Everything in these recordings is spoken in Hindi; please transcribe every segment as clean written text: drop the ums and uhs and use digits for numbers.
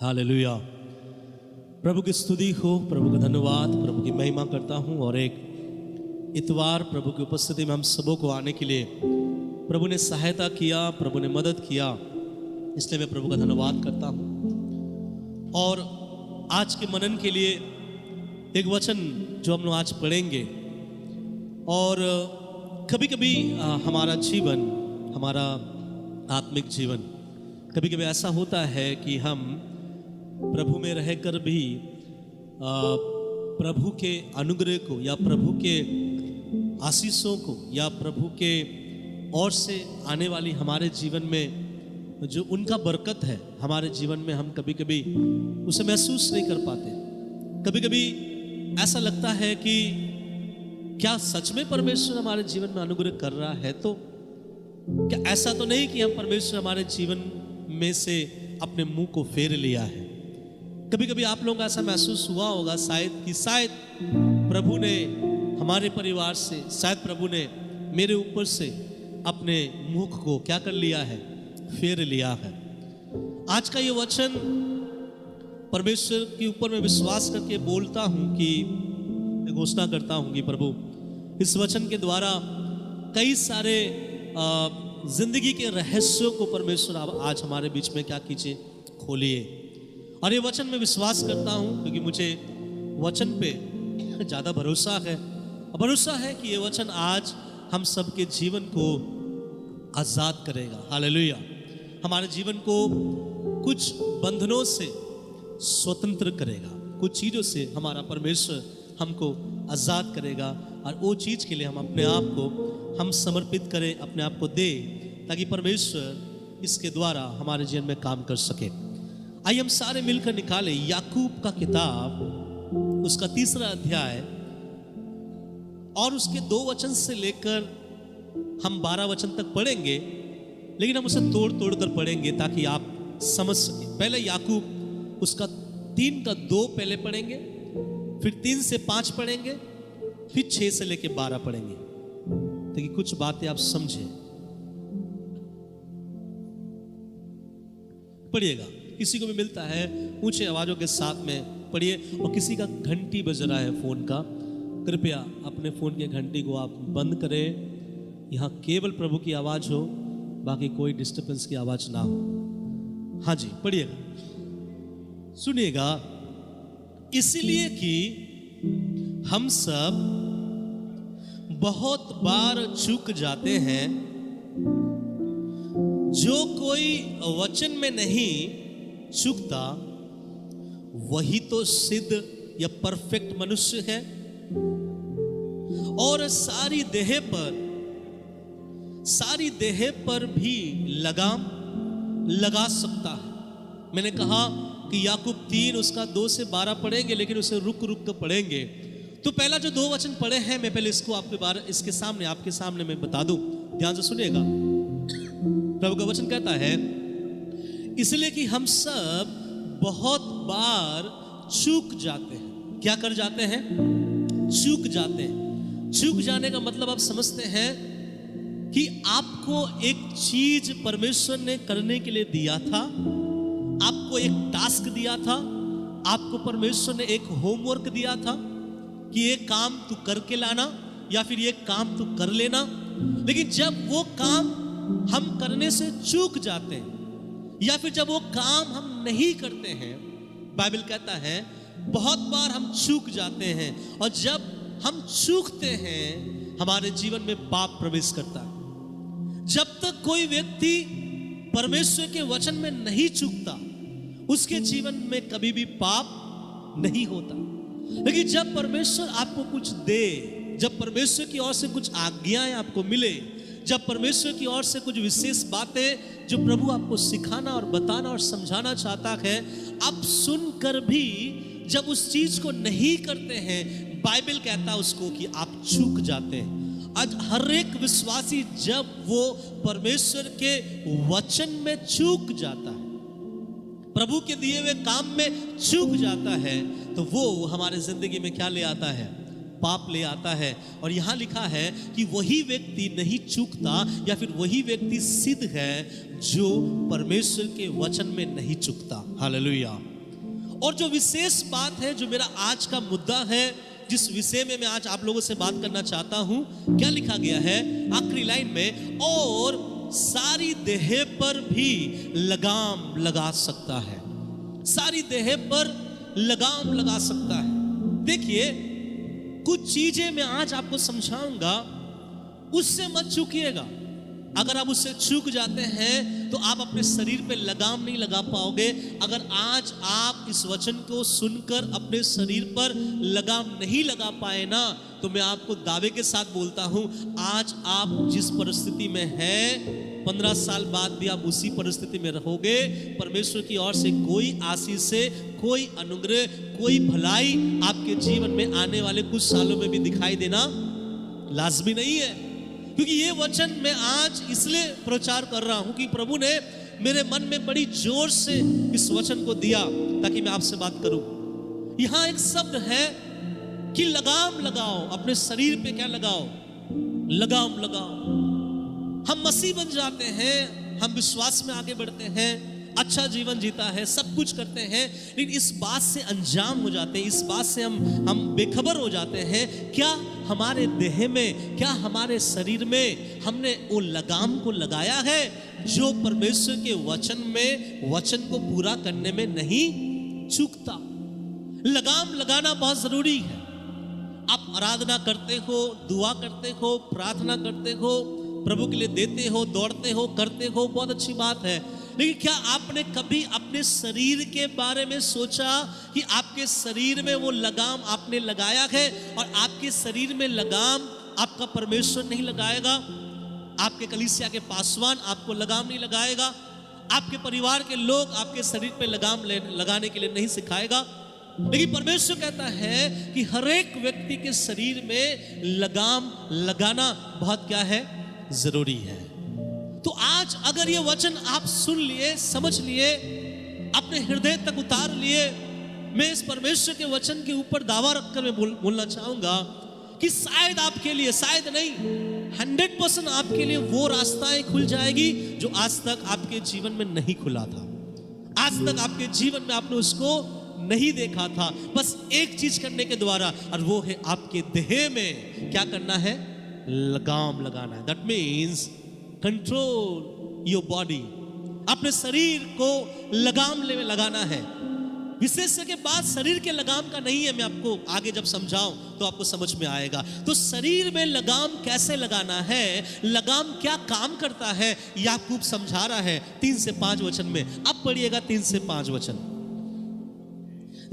हालेलुया। प्रभु की स्तुति हो, प्रभु का धन्यवाद, प्रभु की महिमा करता हूँ। और एक इतवार प्रभु की उपस्थिति में हम सबों को आने के लिए प्रभु ने सहायता किया, प्रभु ने मदद किया, इसलिए मैं प्रभु का धन्यवाद करता हूँ। और आज के मनन के लिए एक वचन जो हम लोग आज पढ़ेंगे। और कभी कभी हमारा जीवन, हमारा आत्मिक जीवन कभी कभी ऐसा होता है कि हम प्रभु में रहकर भी प्रभु के अनुग्रह को या प्रभु के आशीषों को या प्रभु के ओर से आने वाली हमारे जीवन में जो उनका बरकत है हमारे जीवन में, हम कभी कभी उसे महसूस नहीं कर पाते। कभी कभी ऐसा लगता है कि क्या सच में परमेश्वर हमारे जीवन में अनुग्रह कर रहा है? तो क्या ऐसा तो नहीं कि हम परमेश्वर हमारे जीवन में से अपने मुंह को फेर लिया है? कभी कभी आप लोगों को ऐसा महसूस हुआ होगा शायद प्रभु ने हमारे परिवार से, शायद प्रभु ने मेरे ऊपर से अपने मुख को क्या कर लिया है? फेर लिया है। आज का ये वचन परमेश्वर के ऊपर मैं विश्वास करके बोलता हूं कि घोषणा करता हूं कि प्रभु इस वचन के द्वारा कई सारे जिंदगी के रहस्यों को परमेश्वर आज हमारे बीच में क्या कीजिए, खोलिए। और ये वचन मैं विश्वास करता हूं क्योंकि मुझे वचन पे ज्यादा भरोसा है। भरोसा है कि ये वचन आज हम सबके जीवन को आजाद करेगा। हालेलुया। हमारे जीवन को कुछ बंधनों से स्वतंत्र करेगा, कुछ चीजों से हमारा परमेश्वर हमको आजाद करेगा। और वो चीज के लिए हम अपने आप को हम समर्पित करें, अपने आप को दे, ताकि परमेश्वर इसके द्वारा हमारे जीवन में काम कर सके। आइए हम सारे मिलकर निकालें याकूब का किताब, उसका 3 अध्याय और उसके 2 वचन से लेकर हम 12 वचन तक पढ़ेंगे, लेकिन हम उसे तोड़ तोड़ कर पढ़ेंगे ताकि आप समझ सके। पहले याकूब उसका 3 का 2 पहले पढ़ेंगे, फिर 3 से 5 पढ़ेंगे, फिर 6 से लेकर 12 पढ़ेंगे, ताकि कुछ बातें आप समझें। पढ़िएगा, किसी को भी मिलता है ऊंचे आवाजों के साथ में पढ़िए। और किसी का घंटी बज रहा है फोन का, कृपया अपने फोन के घंटी को आप बंद करें। यहाँ केवल प्रभु की आवाज हो, बाकी कोई डिस्टर्बेंस की आवाज ना हो। हाँ जी, पढ़िएगा, सुनिएगा। इसलिए कि हम सब बहुत बार चूक जाते हैं। जो कोई वचन में नहीं चूकता वही तो सिद्ध या परफेक्ट मनुष्य है और सारी देह पर भी लगाम लगा सकता है। मैंने कहा कि याकूब 3 उसका 2 से 12 पढ़ेंगे, लेकिन उसे रुक रुक कर पढ़ेंगे। तो पहला जो 2 वचन पढ़े हैं, मैं पहले इसको आपके सामने मैं बता दूं, ध्यान से सुनिएगा। प्रभु का वचन कहता है, इसलिए कि हम सब बहुत बार चूक जाते हैं। क्या कर जाते हैं? चूक जाते हैं। चूक जाने का मतलब आप समझते हैं कि आपको एक चीज परमेश्वर ने करने के लिए दिया था, आपको एक टास्क दिया था, आपको परमेश्वर ने एक होमवर्क दिया था कि ये काम तू करके लाना या फिर ये काम तू कर लेना। लेकिन जब वो काम हम करने से चूक जाते हैं या फिर जब वो काम हम नहीं करते हैं, बाइबल कहता है बहुत बार हम चूक जाते हैं। और जब हम चूकते हैं हमारे जीवन में पाप प्रवेश करता है। जब तक कोई व्यक्ति परमेश्वर के वचन में नहीं चूकता, उसके जीवन में कभी भी पाप नहीं होता। लेकिन जब परमेश्वर आपको कुछ दे, जब परमेश्वर की ओर से कुछ आज्ञाएं आपको मिले, जब परमेश्वर की ओर से कुछ विशेष बातें जो प्रभु आपको सिखाना और बताना और समझाना चाहता है, आप सुनकर भी जब उस चीज को नहीं करते हैं, बाइबल कहता है उसको कि आप चूक जाते हैं। आज हर एक विश्वासी जब वो परमेश्वर के वचन में चूक जाता है, प्रभु के दिए हुए काम में चूक जाता है, तो वो हमारे जिंदगी में क्या ले आता है? पाप ले आता है। और यहां लिखा है कि वही व्यक्ति नहीं चूकता या फिर वही व्यक्ति सिद्ध है जो परमेश्वर के वचन में नहीं चूकता। हालेलुया। और जो विशेष बात है, जो मेरा आज का मुद्दा है, जिस विषय में मैं आज आप लोगों से बात करना चाहता हूं, क्या लिखा गया है आखिरी लाइन में, और सारी देह पर भी लगाम लगा सकता है। सारी देह पर लगाम लगा सकता है। देखिए, कुछ चीजें मैं आज आपको समझाऊंगा, उससे मत चूकिएगा। अगर आप उससे चूक जाते हैं तो आप अपने शरीर पे लगाम नहीं लगा पाओगे। अगर आज आप इस वचन को सुनकर अपने शरीर पर लगाम नहीं लगा पाए ना, तो मैं आपको दावे के साथ बोलता हूं, आज आप जिस परिस्थिति में हैं, 15 साल बाद भी आप उसी परिस्थिति में रहोगे। परमेश्वर की ओर से कोई आशीष से, कोई अनुग्रह, कोई भलाई आपके जीवन में आने वाले कुछ सालों में भी दिखाई देना लाजमी नहीं है। क्योंकि ये वचन मैं आज इसलिए प्रचार कर रहा हूं कि प्रभु ने मेरे मन में बड़ी जोर से इस वचन को दिया ताकि मैं आपसे बात करूं। यहां एक शब्द है कि लगाम लगाओ। अपने शरीर पे क्या लगाओ? लगाम लगाओ। हम मसीह बन जाते हैं, हम विश्वास में आगे बढ़ते हैं, अच्छा जीवन जीता है, सब कुछ करते हैं, लेकिन इस बात से अनजान हो जाते हैं, इस बात से हम बेखबर हो जाते हैं, क्या हमारे देह में, क्या हमारे शरीर में हमने वो लगाम को लगाया है जो परमेश्वर के वचन में, वचन को पूरा करने में नहीं चूकता। लगाम लगाना बहुत जरूरी है। आप आराधना करते हो, दुआ करते हो, प्रार्थना करते हो, प्रभु के लिए देते हो, दौड़ते हो, करते हो, बहुत अच्छी बात है, लेकिन क्या आपने कभी अपने शरीर के बारे में सोचा कि आपके शरीर में वो लगाम आपने लगाया है? और आपके शरीर में लगाम आपका परमेश्वर नहीं लगाएगा, आपके कलीसिया के पासवान आपको लगाम नहीं लगाएगा, आपके परिवार के लोग आपके शरीर पे लगाम लगाने के लिए नहीं सिखाएगा। लेकिन परमेश्वर कहता है कि हर एक व्यक्ति के शरीर में लगाम लगाना बहुत क्या है? जरूरी है। तो आज अगर ये वचन आप सुन लिए, समझ लिए, अपने हृदय तक उतार लिए, मैं इस परमेश्वर के वचन के ऊपर दावा रखकर मैं बोलना चाहूंगा कि शायद आपके लिए, शायद नहीं, 100% आपके लिए वो रास्ताएं खुल जाएगी जो आज तक आपके जीवन में नहीं खुला था। आज तक आपके जीवन में आपने उसको नहीं देखा था, बस एक चीज करने के द्वारा, और वो है आपके देह में क्या करना है? लगाम लगाना है। That means control your body. अपने शरीर को लगाम लगाना है। विशेष के बाद शरीर के लगाम का नहीं है, मैं आपको आगे जब समझाऊं तो आपको समझ में आएगा। तो शरीर में लगाम कैसे लगाना है, लगाम क्या काम करता है, याकूब समझा रहा है 3 से 5 वचन में। अब पढ़िएगा 3 से 5 वचन।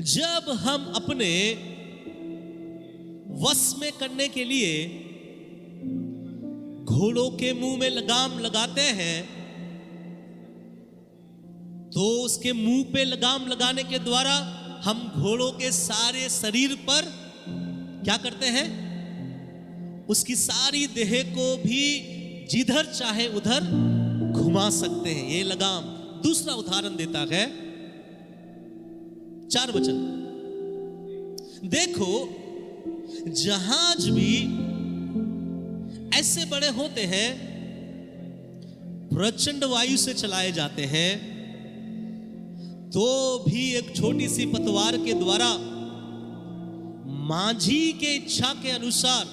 जब हम अपने वश में करने के लिए घोड़ों के मुंह में लगाम लगाते हैं, तो उसके मुंह पे लगाम लगाने के द्वारा हम घोड़ों के सारे शरीर पर क्या करते हैं? उसकी सारी देह को भी जिधर चाहे उधर घुमा सकते हैं। ये लगाम। दूसरा उदाहरण देता है 4 वचन। देखो, जहाज भी ऐसे बड़े होते हैं, प्रचंड वायु से चलाए जाते हैं, तो भी एक छोटी सी पतवार के द्वारा माझी के इच्छा के अनुसार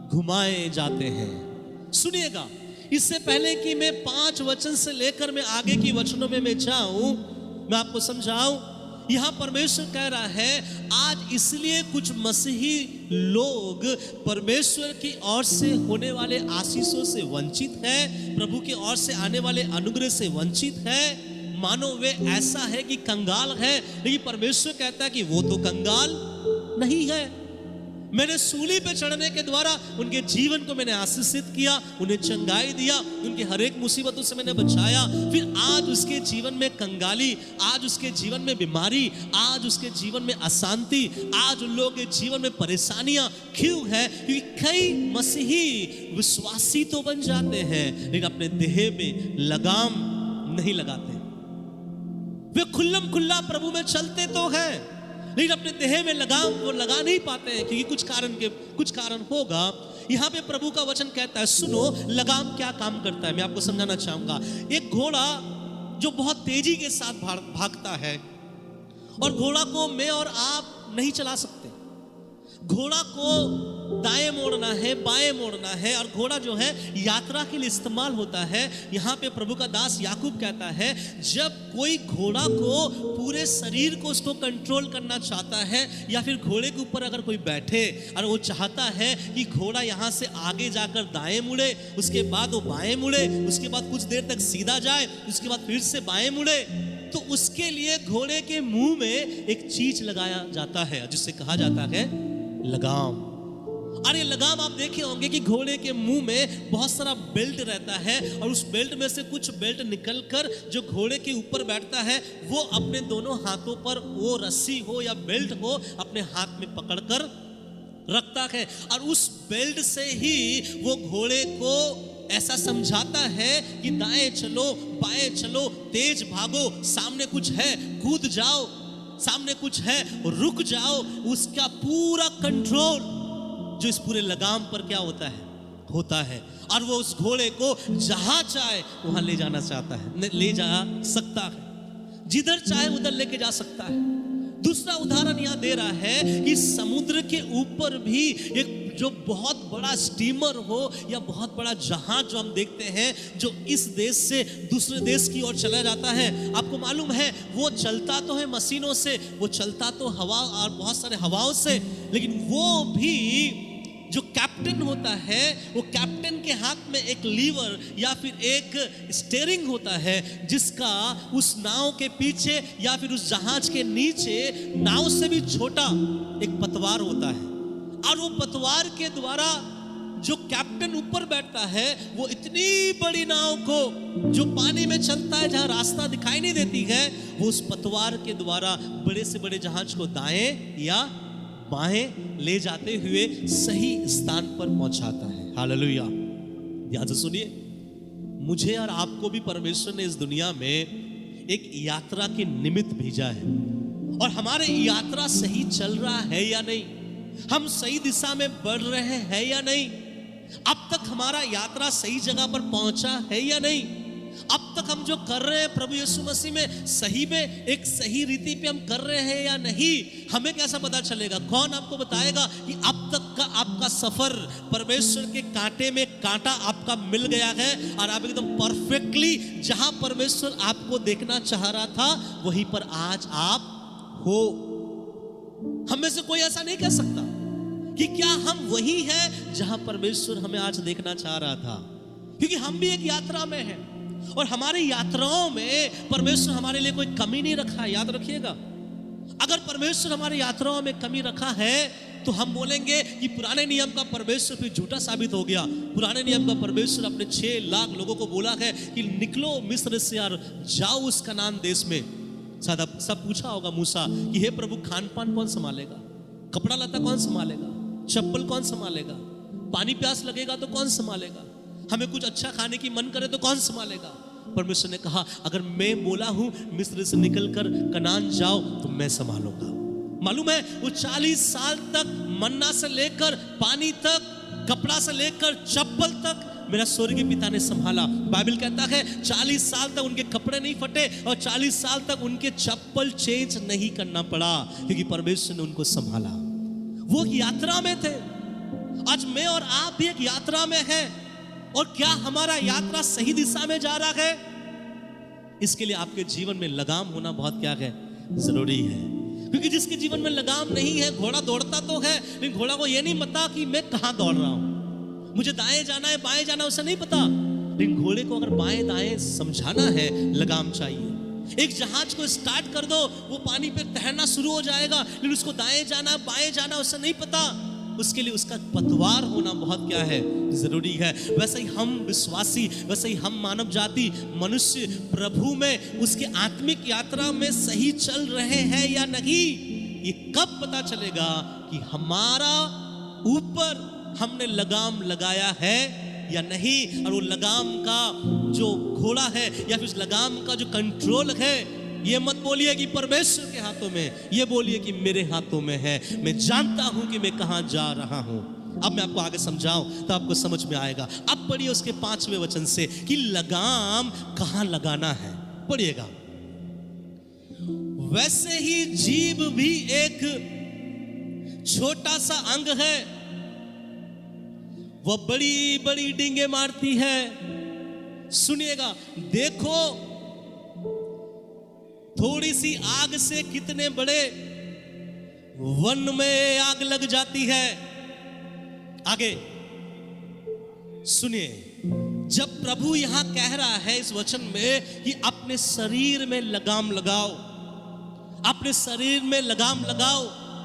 घुमाए जाते हैं। सुनिएगा, इससे पहले कि मैं 5 वचन से लेकर मैं आगे की वचनों में मैं जाऊं, मैं आपको समझाऊं, यहां परमेश्वर कह रहा है आज इसलिए कुछ मसीही लोग परमेश्वर की ओर से होने वाले आशीषों से वंचित है, प्रभु की ओर से आने वाले अनुग्रह से वंचित है, मानो वे ऐसा है कि कंगाल है। लेकिन परमेश्वर कहता है कि वो तो कंगाल नहीं है। मैंने सूली पे चढ़ने के द्वारा उनके जीवन को मैंने आशीषित किया, उन्हें चंगाई दिया, उनके हर एक मुसीबतों से मैंने बचाया। फिर आज उसके जीवन में कंगाली, आज उसके जीवन में बीमारी, आज उसके जीवन में अशांति, आज उन लोगों के जीवन में परेशानियां क्यों है? क्योंकि कई मसीही विश्वासी तो बन जाते हैं लेकिन अपने देह में लगाम नहीं लगाते। वे खुल्लम खुल्ला प्रभु में चलते तो है लेकिन अपने देह में लगाम वो लगा नहीं पाते हैं, क्योंकि कुछ कारण होगा। यहां पे प्रभु का वचन कहता है, सुनो लगाम क्या काम करता है, मैं आपको समझाना चाहूंगा। एक घोड़ा जो बहुत तेजी के साथ भागता है और घोड़ा को मैं और आप नहीं चला सकते। घोड़ा को दाएं मोड़ना है, बाएं मोड़ना है, और घोड़ा जो है यात्रा के लिए इस्तेमाल होता है। यहाँ पे प्रभु का दास याकूब कहता है, जब कोई घोड़ा को पूरे शरीर को उसको कंट्रोल करना चाहता है, या फिर घोड़े के ऊपर अगर कोई बैठे और वो चाहता है कि घोड़ा यहाँ से आगे जाकर दाएं मुड़े, उसके बाद वो बाएं मुड़े, उसके बाद कुछ देर तक सीधा जाए, उसके बाद फिर से बाएं मुड़े, तो उसके लिए घोड़े के मुंह में एक चीज लगाया जाता है जिससे कहा जाता है लगाम। अरे लगाम आप देखे होंगे कि घोड़े के मुंह में बहुत सारा बेल्ट रहता है, और उस बेल्ट में से कुछ बेल्ट निकलकर जो घोड़े के ऊपर बैठता है वो अपने दोनों हाथों पर वो रस्सी हो या बेल्ट हो अपने हाथ में पकड़कर रखता है, और उस बेल्ट से ही वो घोड़े को ऐसा समझाता है कि दाएं चलो, बाएं चलो, तेज भागो, सामने कुछ है कूद जाओ, सामने कुछ है रुक जाओ। उसका पूरा कंट्रोल जो इस पूरे लगाम पर क्या होता है, और वो उस घोड़े को जहां चाहे वहां ले जाना चाहता है, ले जा सकता है, जिधर चाहे उधर लेके जा सकता है। दूसरा उदाहरण यहां दे रहा है कि समुद्र के ऊपर भी एक जो बहुत बड़ा स्टीमर हो या बहुत बड़ा जहाज जो हम देखते हैं जो इस देश से दूसरे देश की ओर चला जाता है, आपको मालूम है वो चलता तो है मशीनों से, वो चलता तो हवा और बहुत सारे हवाओं से, लेकिन वो भी जो कैप्टन होता है वो कैप्टन के हाथ में एक लीवर या फिर एक स्टीयरिंग होता है जिसका उस नाव के पीछे या फिर उस जहाज के नीचे नाव से भी छोटा एक पतवार होता है, और वो पतवार के द्वारा जो कैप्टन ऊपर बैठता है वो इतनी बड़ी नाव को जो पानी में चलता है जहां रास्ता दिखाई नहीं देती है, वो उस पतवार के द्वारा बड़े से बड़े जहाज को दाएं या बाएं ले जाते हुए सही स्थान पर पहुंचाता है। हालेलुया। ध्यान से सुनिए, मुझे और आपको भी परमेश्वर ने इस दुनिया में एक यात्रा के निमित्त भेजा है, और हमारे यात्रा सही चल रहा है या नहीं, हम सही दिशा में बढ़ रहे हैं या नहीं, अब तक हमारा यात्रा सही जगह पर पहुंचा है या नहीं, अब तक हम जो कर रहे हैं प्रभु यीशु मसीह में सही में एक सही रीति पे हम कर रहे हैं या नहीं, हमें कैसा पता चलेगा? कौन आपको बताएगा कि अब तक का आपका सफर परमेश्वर के कांटे में कांटा आपका मिल गया है और आप एकदम परफेक्टली जहां परमेश्वर आपको देखना चाह रहा था वहीं पर आज आप हो? हम में से कोई ऐसा नहीं कह सकता कि क्या हम वही हैं जहां परमेश्वर हमें आज देखना चाह रहा था, क्योंकि हम भी एक यात्रा में हैं और हमारी यात्राओं में परमेश्वर हमारे लिए कोई कमी नहीं रखा है। याद रखिएगा, अगर परमेश्वर हमारी यात्राओं में कमी रखा है तो हम बोलेंगे कि पुराने नियम का परमेश्वर फिर झूठा साबित हो गया। पुराने नियम का परमेश्वर अपने 6 लाख लोगों को बोला है कि निकलो मिस्र से और जाओ उस कनान देश में। सब पूछा होगा मूसा कि हे प्रभु, खान पान कौन संभालेगा, कपड़ा लता कौन संभालेगा, चप्पल कौन संभालेगा, पानी प्यास लगेगा तो कौन संभालेगा, हमें कुछ अच्छा खाने की मन करे तो कौन संभालेगा? परमेश्वर ने कहा अगर मैं बोला हूं मिस्र से निकलकर कनान जाओ तो मैं संभालूंगा। मालूम है वो 40 साल तक मन्ना से लेकर पानी तक, कपड़ा से लेकर चप्पल तक मेरा स्वर्गीय पिता ने संभाला। बाइबल कहता है 40 साल तक उनके कपड़े नहीं फटे और 40 साल तक उनके चप्पल चेंज नहीं करना पड़ा, क्योंकि परमेश्वर ने उनको संभाला। वो एक यात्रा में थे। आज मैं और आप भी एक यात्रा में हैं, और क्या हमारा यात्रा सही दिशा में जा रहा है? इसके लिए आपके जीवन में लगाम होना बहुत क्या है, जरूरी है। क्योंकि जिसके जीवन में लगाम नहीं है, घोड़ा दौड़ता तो है लेकिन घोड़ा को यह नहीं पता कि मैं कहां दौड़ रहा हूं, मुझे दाएं जाना है बाएं जाना, उसे नहीं पता। लेकिन घोड़े को अगर बाएं दाएं समझाना है, लगाम चाहिए। एक जहाज को स्टार्ट कर दो, वो पानी पे तैरना शुरू हो जाएगा, लेकिन उसको दाएं जाना बाएं जाना उसे नहीं पता। उसके लिए उसका पतवार होना बहुत क्या है, जरूरी है। वैसे ही हम विश्वासी, वैसे ही हम मानव जाति, मनुष्य प्रभु में उसके आत्मिक यात्रा में सही चल रहे हैं या नहीं, ये कब पता चलेगा कि हमारा ऊपर हमने लगाम लगाया है या नहीं। और वो लगाम का जो घोड़ा है या फिर लगाम का जो कंट्रोल है, ये मत बोलिए कि परमेश्वर के हाथों में, ये बोलिए कि मेरे हाथों में है। मैं जानता हूं कि मैं कहां जा रहा हूं। अब मैं आपको आगे समझाऊं तो आपको समझ में आएगा। अब पढ़िए उसके 5वें वचन से कि लगाम कहां लगाना है। पढ़िएगा, वैसे ही जीभ भी एक छोटा सा अंग है, वह बड़ी बड़ी डींगे मारती है। सुनिएगा, देखो थोड़ी सी आग से कितने बड़े वन में आग लग जाती है। आगे सुनिए, जब प्रभु यहां कह रहा है इस वचन में कि अपने शरीर में लगाम लगाओ, अपने शरीर में लगाम लगाओ,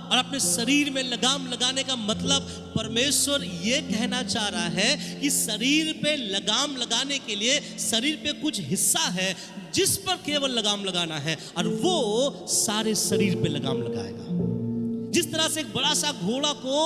और अपने शरीर में लगाम लगाने का मतलब परमेश्वर ये कहना चाह रहा है कि शरीर पे लगाम लगाने के लिए शरीर पे कुछ हिस्सा है जिस पर केवल लगाम लगाना है, और वो सारे शरीर पे लगाम लगाएगा। जिस तरह से एक बड़ा सा घोड़ा को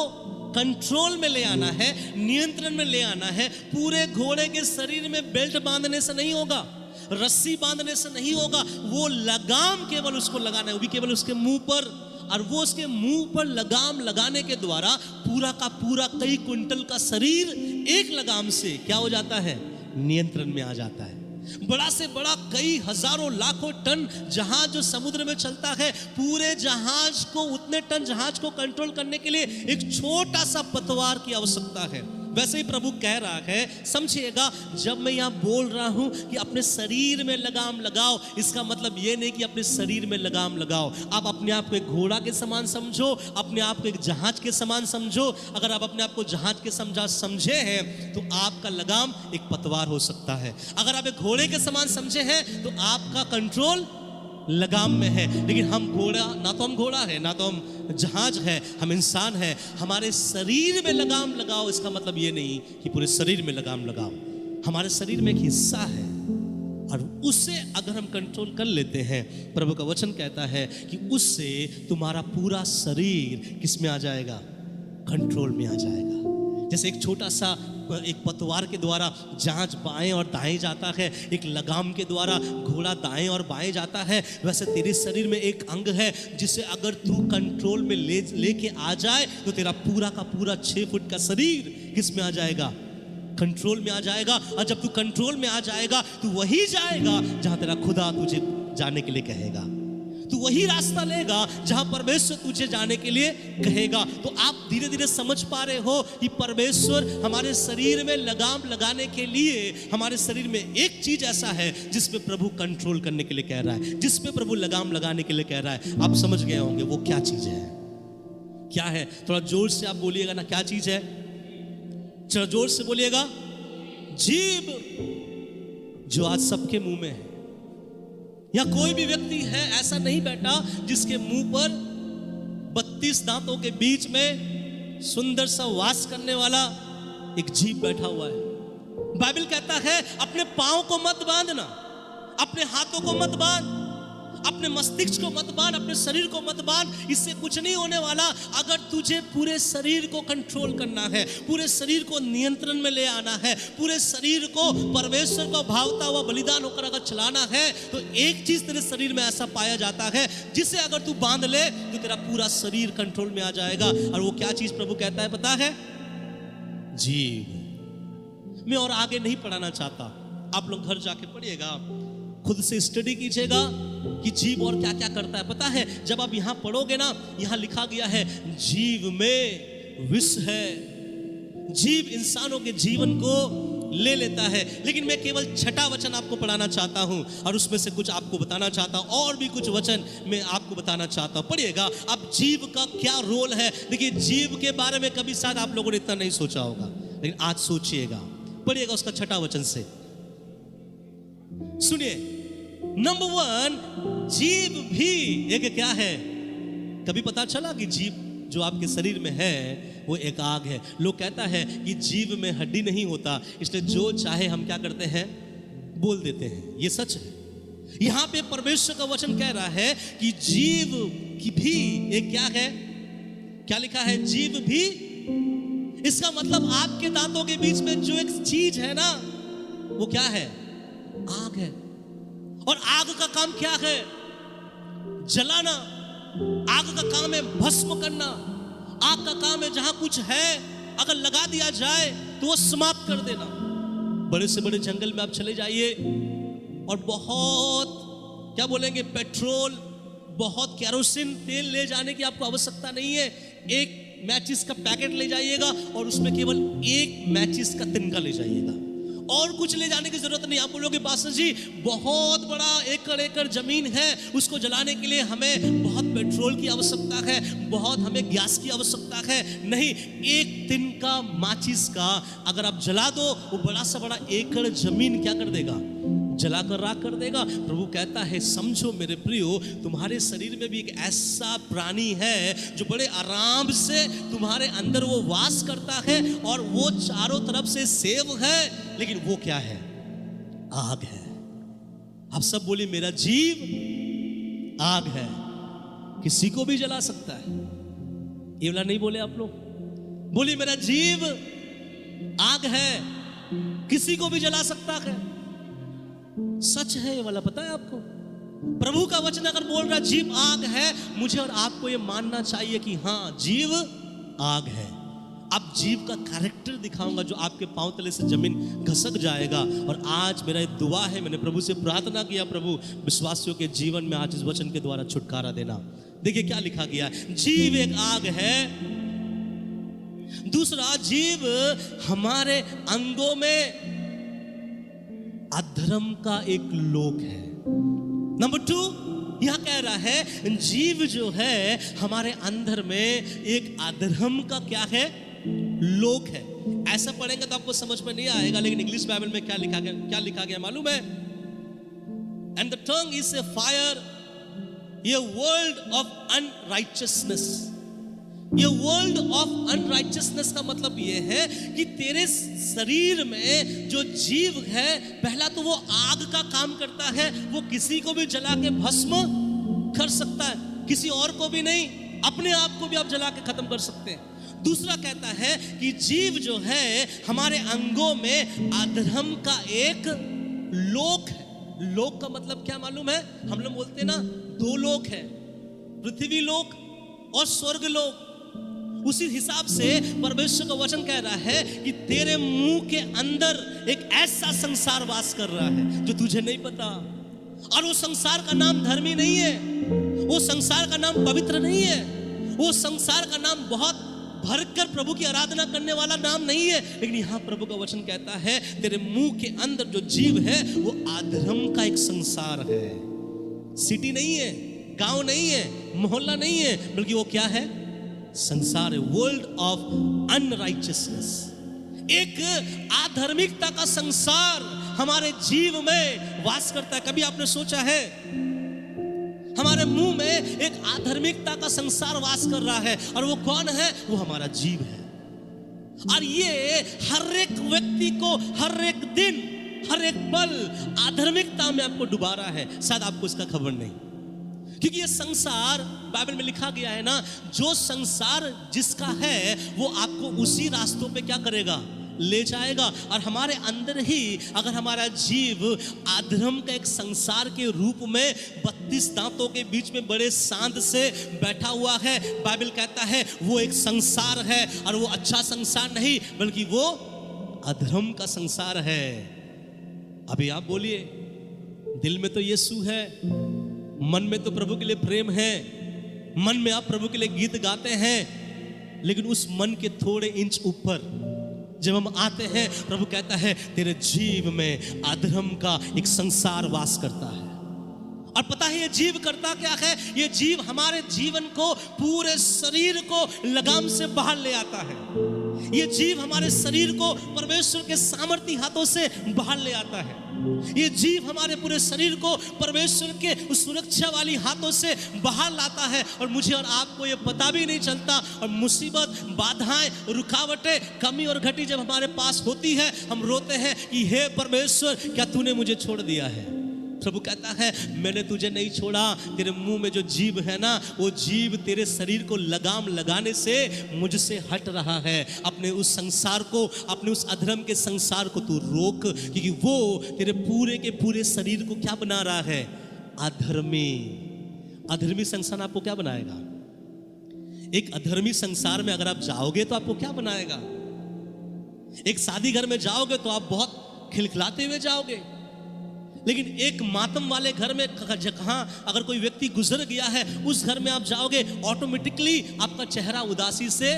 कंट्रोल में ले आना है, नियंत्रण में ले आना है, पूरे घोड़े के शरीर में बेल्ट बांधने से नहीं होगा, रस्सी बांधने से नहीं होगा, वो लगाम केवल उसको लगाना है, वो भी केवल उसके मुंह पर। और वो उसके मुंह पर लगाम लगाने के द्वारा पूरा का पूरा कई कुंटल का शरीर एक लगाम से क्या हो जाता है, नियंत्रण में आ जाता है। बड़ा से बड़ा कई हजारों लाखों टन जहाज जो समुद्र में चलता है, पूरे जहाज को, उतने टन जहाज को कंट्रोल करने के लिए एक छोटा सा पतवार की आवश्यकता है। वैसे ही प्रभु कह रहा है, समझिएगा, जब मैं यहां बोल रहा हूं कि अपने शरीर में लगाम लगाओ, इसका मतलब यह नहीं कि अपने शरीर में लगाम लगाओ। आप अपने आप को एक घोड़ा के समान समझो, अपने आप को एक जहाज के समान समझो। अगर आप अपने आप को जहाज के समझे हैं तो आपका लगाम एक पतवार हो सकता है। अगर आप एक घोड़े के समान समझे हैं तो आपका कंट्रोल लगाम में है। लेकिन हम घोड़ा, ना तो हम घोड़ा है, ना तो हम जहाज है, हम इंसान है। हमारे शरीर में लगाम लगाओ, इसका मतलब ये नहीं कि पूरे शरीर में लगाम लगाओ। हमारे शरीर में एक हिस्सा है और उससे अगर हम कंट्रोल कर लेते हैं, प्रभु का वचन कहता है कि उससे तुम्हारा पूरा शरीर किस में आ जाएगा, कंट्रोल में आ जाएगा। जैसे एक छोटा सा एक पतवार के द्वारा जहाज बाएं और दाएं जाता है, एक लगाम के द्वारा घोड़ा दाएं और बाएं जाता है, वैसे तेरे शरीर में एक अंग है जिसे अगर तू कंट्रोल में लेके आ जाए तो तेरा पूरा का पूरा 6 फुट का शरीर किस में आ जाएगा, कंट्रोल में आ जाएगा। और जब तू कंट्रोल में आ जाएगा तो वही जाएगा जहां तेरा खुदा तुझे जाने के लिए कहेगा, तू वही रास्ता लेगा जहां परमेश्वर तुझे जाने के लिए कहेगा। तो आप धीरे धीरे समझ पा रहे हो कि परमेश्वर हमारे शरीर में लगाम लगाने के लिए, हमारे शरीर में एक चीज ऐसा है जिसमें प्रभु कंट्रोल करने के लिए कह रहा है, जिसमें प्रभु लगाम लगाने के लिए कह रहा है। आप समझ गए होंगे वो क्या चीज है, क्या है। थोड़ा जोर से आप बोलिएगा ना, क्या चीज है, चलो जोर से बोलिएगा, जीभ, जो आज सबके मुंह में है। या कोई भी व्यक्ति है ऐसा नहीं बैठा जिसके मुंह पर 32 दांतों के बीच में सुंदर सा वास करने वाला एक जीभ बैठा हुआ है। बाइबल कहता है अपने पांव को मत बांधना, अपने हाथों को मत बांध, अपने मस्तिष्क को मत बांध, अपने शरीर को मत बांध, इससे कुछ नहीं होने वाला। अगर तुझे पूरे शरीर को कंट्रोल करना है, पूरे शरीर को नियंत्रण में ले आना है, पूरे शरीर को परमेश्वर को भावता हुआ बलिदान होकर अगर चलाना है, तो एक चीज तेरे शरीर में ऐसा पाया जाता है जिसे अगर तू बांध ले तो तेरा पूरा शरीर कंट्रोल में आ जाएगा। और वो क्या चीज प्रभु कहता है पता है, जीभ। मैं और आगे नहीं पढ़ाना चाहता, आप लोग घर जाके पढ़िएगा, खुद से स्टडी कीजिएगा कि जीभ और क्या क्या करता है। पता है जब आप यहां पढ़ोगे ना, यहां लिखा गया है जीभ में विष है, जीभ इंसानों के जीवन को ले लेता है। लेकिन मैं केवल 6वां वचन आपको पढ़ाना चाहता हूं और उसमें से कुछ आपको बताना चाहता हूं, और भी कुछ वचन मैं आपको बताना चाहता हूं। पढ़िएगा अब जीभ का क्या रोल है। देखिए जीभ के बारे में कभी शायद आप लोगों ने इतना नहीं सोचा होगा, लेकिन आज सोचिएगा। पढ़िएगा उसका 6वां वचन से, सुनिए। नंबर 1, जीभ भी एक क्या है। कभी पता चला कि जीभ जो आपके शरीर में है वो एक आग है। लोग कहता है कि जीभ में हड्डी नहीं होता, इसलिए जो चाहे हम क्या करते हैं, बोल देते हैं। ये सच है। यहां पे परमेश्वर का वचन कह रहा है कि जीभ की भी एक क्या है, क्या लिखा है, जीभ भी। इसका मतलब आपके दांतों के बीच में जो एक चीज है ना, वो क्या है, आग है। और आग का काम क्या है, जलाना। आग का काम है भस्म करना। आग का काम है जहां कुछ है अगर लगा दिया जाए तो वो समाप्त कर देना। बड़े से बड़े जंगल में आप चले जाइए और बहुत क्या बोलेंगे, पेट्रोल, बहुत केरोसिन तेल ले जाने की आपको आवश्यकता नहीं है। एक मैचिस का पैकेट ले जाइएगा और उसमें केवल एक मैचिस का तिनका ले जाइएगा, और कुछ ले जाने की जरूरत नहीं। आप बोलोगे पास्टर जी बहुत बड़ा एकड़ एकड़ जमीन है, उसको जलाने के लिए हमें बहुत पेट्रोल की आवश्यकता है, बहुत हमें गैस की आवश्यकता है। नहीं, एक तिनका माचिस का अगर आप जला दो, वो बड़ा सा बड़ा एकड़ जमीन क्या कर देगा? जलाकर राख कर देगा। प्रभु कहता है समझो मेरे प्रियो, तुम्हारे शरीर में भी एक ऐसा प्राणी है जो बड़े आराम से तुम्हारे अंदर वो वास करता है और वो चारों तरफ से सेव है, लेकिन वो क्या है? आग है। आप सब बोलिए मेरा जीव आग है, किसी को भी जला सकता है। ये वाला नहीं बोले आप लोग? बोलिए मेरा जीव आग है, किसी को भी जला सकता है। सच है ये वाला, पता है आपको? प्रभु का वचन अगर बोल रहा जीव आग है, मुझे और आपको ये मानना चाहिए कि हाँ जीव आग है। अब जीव का कैरेक्टर दिखाऊंगा जो आपके पांव तले से जमीन घसक जाएगा। और आज मेरा एक दुआ है, मैंने प्रभु से प्रार्थना किया, प्रभु विश्वासियों के जीवन में आज इस वचन के द्वारा छुटकारा देना। देखिए क्या लिखा गया है, जीव एक आग है। दूसरा, जीव हमारे अंगों में अधर्म का एक लोक है। नंबर 2, यह कह रहा है जीव जो है हमारे अंदर में एक अधर्म का क्या है? लोक है। ऐसा पढ़ेंगे तो आपको समझ में नहीं आएगा, लेकिन इंग्लिश बाइबल में क्या लिखा गया मालूम है? And the tongue is a fire, ये वर्ल्ड ऑफ अनराइचियसनेस। ये वर्ल्ड ऑफ अनराइचियसनेस का मतलब ये है कि तेरे शरीर में जो जीव है, पहला तो वो आग का काम करता है, वो किसी को भी जला के भस्म कर सकता है, किसी और को भी नहीं, अपने आप को भी आप जला के खत्म कर सकते हैं। दूसरा कहता है कि जीव जो है हमारे अंगों में अधर्म का एक लोक है। लोक का मतलब क्या मालूम है? हम लोग बोलते हैं ना 2 लोक है, पृथ्वी लोक और स्वर्ग लोक। उसी हिसाब से परमेश्वर का वचन कह रहा है कि तेरे मुंह के अंदर एक ऐसा संसार वास कर रहा है जो तुझे नहीं पता। और वो संसार का नाम धर्मी नहीं है, वो संसार का नाम पवित्र नहीं है, वो संसार का नाम बहुत भरकर प्रभु की आराधना करने वाला नाम नहीं है। लेकिन यहां प्रभु का वचन कहता है तेरे मुंह के अंदर जो जीव है वो अधर्म का एक संसार है। सिटी नहीं है, गांव नहीं है, मोहल्ला नहीं है, बल्कि वो क्या है? संसार है। वर्ल्ड ऑफ अनराइचियसनेस, एक आधार्मिकता का संसार हमारे जीव में वास करता है। कभी आपने सोचा है हमारे मुंह में एक आधार्मिकता का संसार वास कर रहा है, और वो कौन है? वो हमारा जीव है। और ये हर एक व्यक्ति को हर एक दिन हर एक पल आधार्मिकता में आपको डुबा रहा है। शायद आपको इसका खबर नहीं, क्योंकि ये संसार बाइबल में लिखा गया है ना, जो संसार जिसका है वो आपको उसी रास्तों पे क्या करेगा? ले जाएगा। और हमारे अंदर ही अगर हमारा जीव अधर्म का एक संसार के रूप में 32 दांतों के बीच में बड़े शांत से बैठा हुआ है, बाइबल कहता है वो एक संसार है, और वो अच्छा संसार नहीं बल्कि वो अधर्म का संसार है। अभी आप बोलिए, दिल में तो यीशु है, मन में तो प्रभु के लिए प्रेम है, मन में आप प्रभु के लिए गीत गाते हैं, लेकिन उस मन के थोड़े इंच ऊपर जब हम आते हैं, प्रभु कहता है तेरे जीव में अधर्म का एक संसार वास करता है। और पता है ये जीव करता क्या है? ये जीव हमारे जीवन को, पूरे शरीर को लगाम से बाहर ले आता है। ये जीव हमारे शरीर को परमेश्वर के सामर्थी हाथों से बाहर ले आता है। ये जीव हमारे पूरे शरीर को परमेश्वर के उस सुरक्षा वाली हाथों से बाहर लाता है, और मुझे और आपको ये पता भी नहीं चलता। और मुसीबत, बाधाएं, रुकावटें, कमी और घटी जब हमारे पास होती है, हम रोते हैं कि हे परमेश्वर, क्या तूने मुझे छोड़ दिया है? प्रभु कहता है मैंने तुझे नहीं छोड़ा। तेरे मुंह में जो जीव है ना, वो जीव तेरे शरीर को लगाम लगाने से मुझसे हट रहा है। अपने उस संसार को, अपने उस अधर्म के संसार को तू रोक, क्योंकि वो तेरे पूरे के पूरे शरीर को क्या बना रहा है? अधर्मी। अधर्मी संसार आपको क्या बनाएगा? एक अधर्मी संसार में अगर आप जाओगे तो आपको क्या बनाएगा? एक शादी घर में जाओगे तो आप बहुत खिलखिलाते हुए जाओगे, लेकिन एक मातम वाले घर में कहाँ अगर कोई व्यक्ति गुजर गया है, उस घर में आप जाओगे, ऑटोमेटिकली आपका चेहरा उदासी से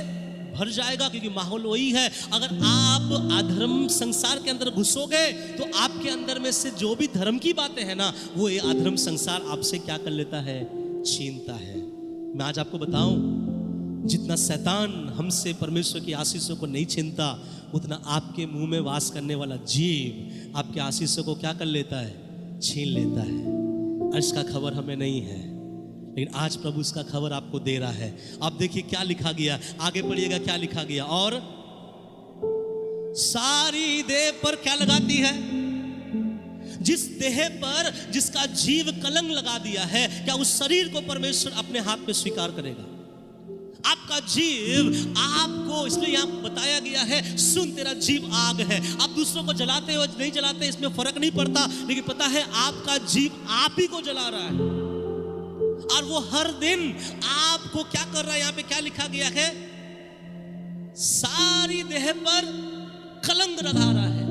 भर जाएगा, क्योंकि माहौल वही है। अगर आप अधर्म संसार के अंदर घुसोगे तो आपके अंदर में से जो भी धर्म की बातें हैं ना, वो ये अधर्म संसार आपसे क्या कर लेता है, छीनता है। मैं आज आपको बताऊं, जितना शैतान हमसे परमेश्वर की आशीषों को नहीं छीनता, उतना आपके मुंह में वास करने वाला जीव आपके आशीषों को क्या कर लेता है, छीन लेता है। और इसका खबर हमें नहीं है, लेकिन आज प्रभु इसका खबर आपको दे रहा है। आप देखिए क्या लिखा गया, आगे पढ़िएगा क्या लिखा गया। और सारी देह पर क्या लगाती है, जिस देह पर जिसका जीव कलंक लगा दिया है, क्या उस शरीर को परमेश्वर अपने हाथ में स्वीकार करेगा? आपका जीव आपको, इसलिए यहां बताया गया है, सुन तेरा जीव आग है। आप दूसरों को जलाते हो नहीं जलाते इसमें फर्क नहीं पड़ता, लेकिन पता है आपका जीव आप ही को जला रहा है, और वो हर दिन आपको क्या कर रहा है। यहां पे क्या लिखा गया है, सारी देह पर कलंक लगा रहा है।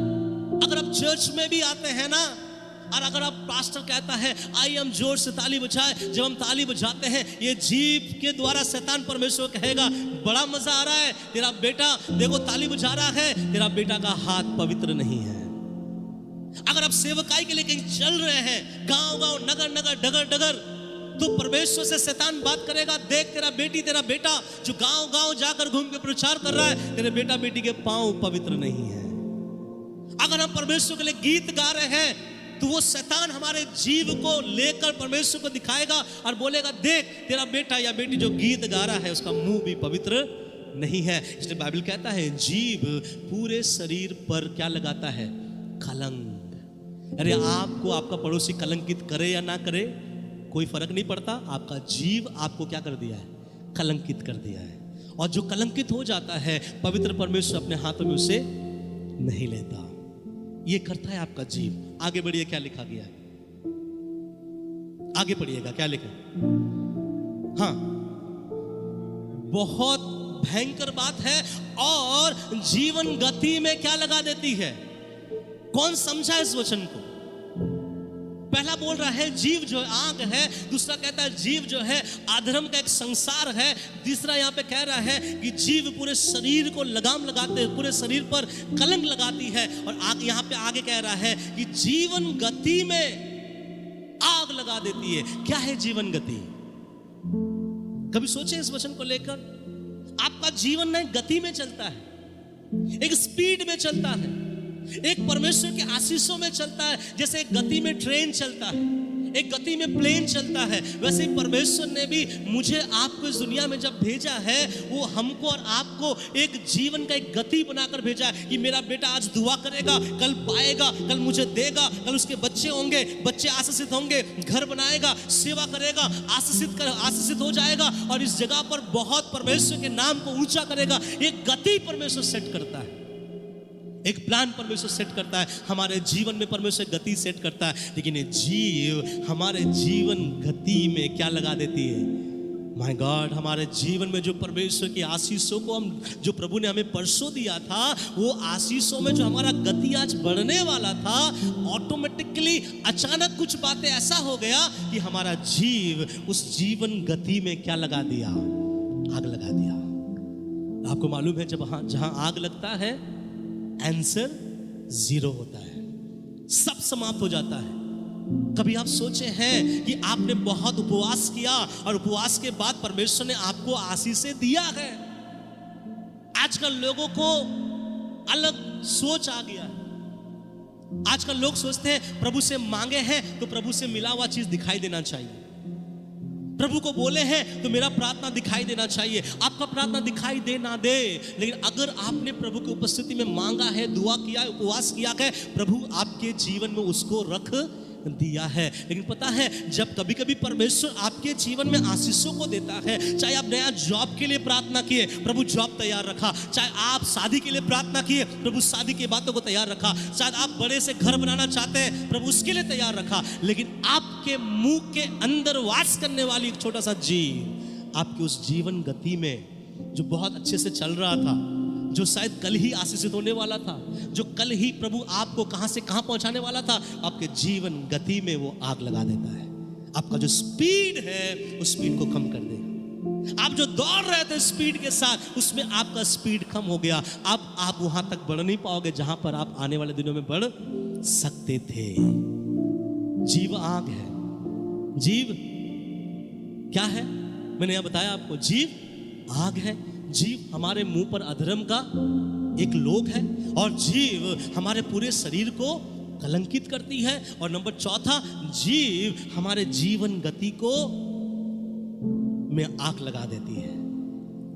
अगर आप चर्च में भी आते हैं ना, और अगर आप पास्टर कहता है आइए हम जोर से ताली बजाए, जब हम ताली बजाते हैं ये जीभ के द्वारा शैतान परमेश्वर कहेगा बड़ा मजा आ रहा है, तेरा बेटा देखो ताली बजा रहा है, तेरा बेटा का हाथ पवित्र नहीं है। अगर आप सेवकाई के लिए कहीं चल रहे हैं, गांव गांव नगर नगर डगर डगर, तो परमेश्वर से शैतान बात करेगा, देख तेरा बेटी तेरा बेटा जो गांव गांव जाकर घूम के प्रचार कर रहा है, तेरे बेटा बेटी के पांव पवित्र नहीं है। अगर हम परमेश्वर के लिए गीत गा रहे हैं, तो वो शैतान हमारे जीव को लेकर परमेश्वर को दिखाएगा और बोलेगा देख तेरा बेटा या बेटी जो गीत गा रहा है उसका मुंह भी पवित्र नहीं है। इसलिए बाइबल कहता है जीव पूरे शरीर पर क्या लगाता है, कलंक। अरे आपको आपका पड़ोसी कलंकित करे या ना करे कोई फर्क नहीं पड़ता, आपका जीव आपको क्या कर दिया है, कलंकित कर दिया है। और जो कलंकित हो जाता है, पवित्र परमेश्वर अपने हाथों में उसे नहीं लेता, ये करता है आपका जीव। आगे बढ़िए क्या लिखा गया है, आगे पढ़िएगा क्या लिखा। हाँ, बहुत भयंकर बात है, और जीवन गति में क्या लगा देती है। कौन समझा इस वचन को? पहला बोल रहा है जीव जो आग है, दूसरा कहता है जीव जो है अधर्म का एक संसार है, तीसरा यहाँ पे कह रहा है कि जीव पूरे शरीर को लगाम लगाते, पूरे शरीर पर कलंक लगाती है। और आग यहाँ पे आगे कह रहा है कि जीवन गति में आग लगा देती है। क्या है जीवन गति? कभी सोचे इस वचन को लेकर? आपका जीवन ना गति में चलता है, एक स्पीड में चलता है, एक परमेश्वर के आशीषों में चलता है। जैसे एक गति में ट्रेन चलता है, एक गति में प्लेन चलता है, वैसे ही परमेश्वर ने भी मुझे आपको इस दुनिया में जब भेजा है, वो हमको और आपको एक जीवन का एक गति बनाकर भेजा है कि मेरा बेटा आज दुआ करेगा, कल पाएगा, कल मुझे देगा, कल उसके बच्चे होंगे, बच्चे आशीषित होंगे, घर बनाएगा, सेवा करेगा, आशीषित हो जाएगा, और इस जगह पर बहुत परमेश्वर के नाम को ऊंचा करेगा। एक गति परमेश्वर सेट करता है, एक प्लान परमेश्वर सेट करता है, हमारे जीवन में परमेश्वर गति सेट करता है। लेकिन ये जीव हमारे जीवन गति में क्या लगा देती है, माय गॉड। हमारे जीवन में जो परमेश्वर की आशीषों को जो प्रभु ने हमें परसों दिया था, वो आशीषों में जो हमारा गति आज बढ़ने वाला था, ऑटोमेटिकली अचानक कुछ बातें ऐसा हो गया कि हमारा जीव उस जीवन गति में क्या लगा दिया, आग लगा दिया। आपको मालूम है जब जहां आग लगता है आंसर जीरो होता है, सब समाप्त हो जाता है। कभी आप सोचे हैं कि आपने बहुत उपवास किया और उपवास के बाद परमेश्वर ने आपको आशीषें दिया है? आजकल लोगों को अलग सोच आ गया है। आजकल लोग सोचते हैं प्रभु से मांगे हैं तो प्रभु से मिला हुआ चीज दिखाई देना चाहिए, प्रभु को बोले हैं तो मेरा प्रार्थना दिखाई देना चाहिए। आपका प्रार्थना दिखाई दे ना दे, लेकिन अगर आपने प्रभु की उपस्थिति में मांगा है, दुआ किया, उपवास किया है, प्रभु आपके जीवन में उसको रख दिया है। लेकिन पता है जब कभी कभी परमेश्वर आपके जीवन में आशीषों को देता है, चाहे आप नया जॉब के लिए प्रार्थना किए, प्रभु जॉब तैयार रखा, चाहे आप शादी के लिए प्रार्थना किए, प्रभु शादी की बातों को तैयार रखा, शायद आप बड़े से घर बनाना चाहते हैं, प्रभु उसके लिए तैयार रखा। लेकिन आपके मुंह के अंदर वास करने वाली एक छोटा सा जीव आपकी उस जीवन गति में जो बहुत अच्छे से चल रहा था, जो शायद कल ही आशीषित होने वाला था, जो कल ही प्रभु आपको कहां से कहां पहुंचाने वाला था, आपके जीवन गति में वो आग लगा देता है। आपका जो स्पीड है उस स्पीड को कम कर देगा। आप जो दौड़ रहे थे स्पीड के साथ, उसमें आपका स्पीड कम हो गया। अब आप वहां तक बढ़ नहीं पाओगे जहां पर आप आने वाले दिनों में बढ़ सकते थे। जीव आग है। जीव क्या है? मैंने यह बताया आपको, जीव आग है। जीव हमारे मुंह पर अधर्म का एक लोग है, और जीव हमारे पूरे शरीर को कलंकित करती है। और नंबर चौथा, जीव हमारे जीवन गति को में आग लगा देती है।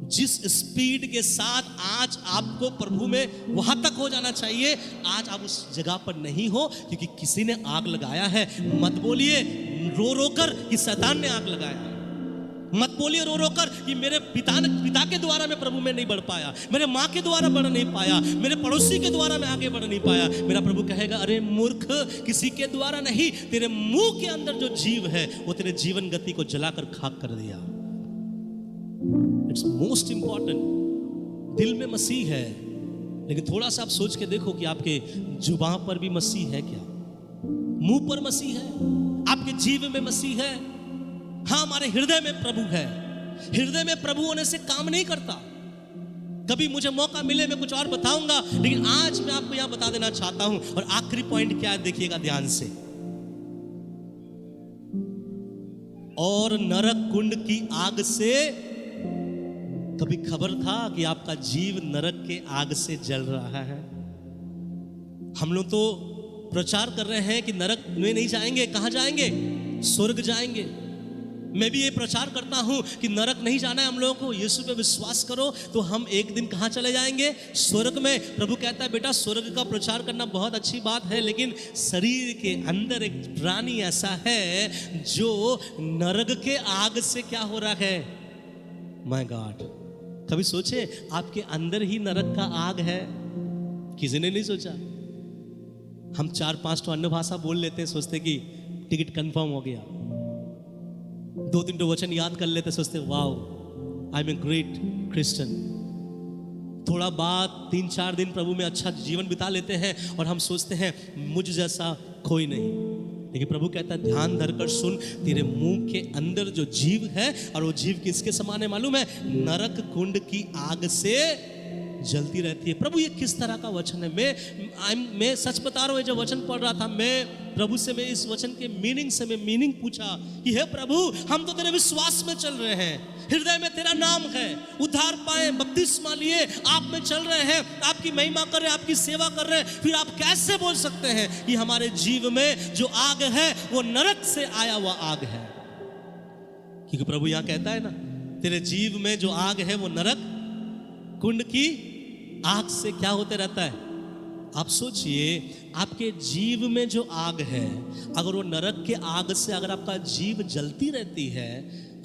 जिस स्पीड के साथ आज आपको प्रभु में वहां तक हो जाना चाहिए, आज आप उस जगह पर नहीं हो, क्योंकि किसी ने आग लगाया है। मत बोलिए रो रो कर कि शैतान ने आग लगाया है। मत बोलिए रो रो कर कि मेरे पिता के द्वारा मैं प्रभु में नहीं बढ़ पाया, मेरे माँ के द्वारा बढ़ नहीं पाया, मेरे पड़ोसी के द्वारा मैं आगे बढ़ नहीं पाया। मेरा प्रभु कहेगा, अरे मूर्ख, किसी के द्वारा नहीं, तेरे मुंह के अंदर जो जीव है वो तेरे जीवन गति को जलाकर खाक कर दिया। It's most important. दिल में मसीह है, लेकिन थोड़ा सा आप सोच के देखो कि आपके जुबान पर भी मसीह है क्या? मुंह पर मसीह है? आपके जीव में मसीह है? हाँ, हमारे हृदय में प्रभु है। हृदय में प्रभु होने से काम नहीं करता। कभी मुझे मौका मिले मैं कुछ और बताऊंगा, लेकिन आज मैं आपको यहां बता देना चाहता हूं। और आखिरी पॉइंट क्या है, देखिएगा ध्यान से। और नरक कुंड की आग से, कभी खबर था कि आपका जीव नरक के आग से जल रहा है? हम लोग तो प्रचार कर रहे हैं कि नरक में नहीं जाएंगे। कहां जाएंगे? स्वर्ग जाएंगे। मैं भी ये प्रचार करता हूं कि नरक नहीं जाना है हम लोगों को। यीशु पे विश्वास करो तो हम एक दिन कहां चले जाएंगे? स्वर्ग में। प्रभु कहता है, बेटा स्वर्ग का प्रचार करना बहुत अच्छी बात है, लेकिन शरीर के अंदर एक प्राणी ऐसा है जो नरक के आग से क्या हो रहा है? माय गॉड, कभी सोचे आपके अंदर ही नरक का आग है? किसी ने नहीं सोचा। हम 4-5 तो अन्य भाषा बोल लेते हैं, सोचते कि टिकट कंफर्म हो गया। 2-3 तो वचन याद कर लेते, सोचते wow I am a great Christian. थोड़ा बाद 3-4 दिन प्रभु में अच्छा जीवन बिता लेते हैं और हम सोचते हैं मुझ जैसा कोई नहीं। लेकिन प्रभु कहता है, ध्यान धरकर सुन, तेरे मुंह के अंदर जो जीव है, और वो जीव किसके समान है मालूम है? नरक कुंड की आग से जलती रहती है। प्रभु ये किस तरह का वचन है? मैं सच बता रहा हूँ, जब वचन पढ़ रहा था मैं प्रभु से, मैं इस वचन के मीनिंग पूछा कि हे प्रभु, हम तो तेरे विश्वास में चल रहे हैं, हृदय में तेरा नाम है, उद्धार पाए, बपतिस्मा लिए, आप में चल रहे हैं, आपकी महिमा कर रहे हैं, आपकी सेवा कर रहे हैं, फिर आप कैसे बोल सकते हैं कि हमारे जीव में जो आग है वो नरक से आया हुआ आग है? क्योंकि प्रभु यहां कहता है ना, तेरे जीव में जो आग है वो नरक कुंड की आग से क्या होते रहता है? आप सोचिए, आपके जीव में जो आग है, अगर वो नरक के आग से अगर आपका जीव जलती रहती है,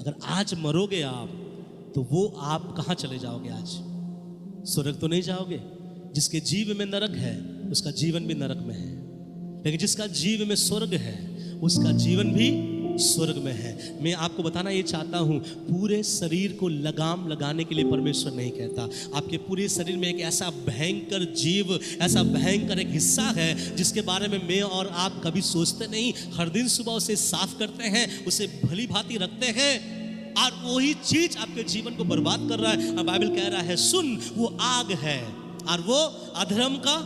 अगर आज मरोगे आप, तो वो आप कहां चले जाओगे? आज स्वर्ग तो नहीं जाओगे। जिसके जीव में नरक है उसका जीवन भी नरक में है, लेकिन जिसका जीव में स्वर्ग है उसका जीवन भी स्वर्ग में है। मैं आपको बताना ये चाहता हूं, पूरे शरीर को लगाम लगाने के लिए परमेश्वर नहीं कहता। आपके पूरे शरीर में एक ऐसा भयंकर जीव, ऐसा भयंकर एक हिस्सा है जिसके बारे में मैं और आप कभी सोचते नहीं। हर दिन सुबह उसे साफ करते हैं, उसे भली भांति रखते हैं, और वही चीज आपके जीवन को बर्बाद कर रहा है। और बाइबल कह रहा है, सुन, वो आग है और वो अधर्म का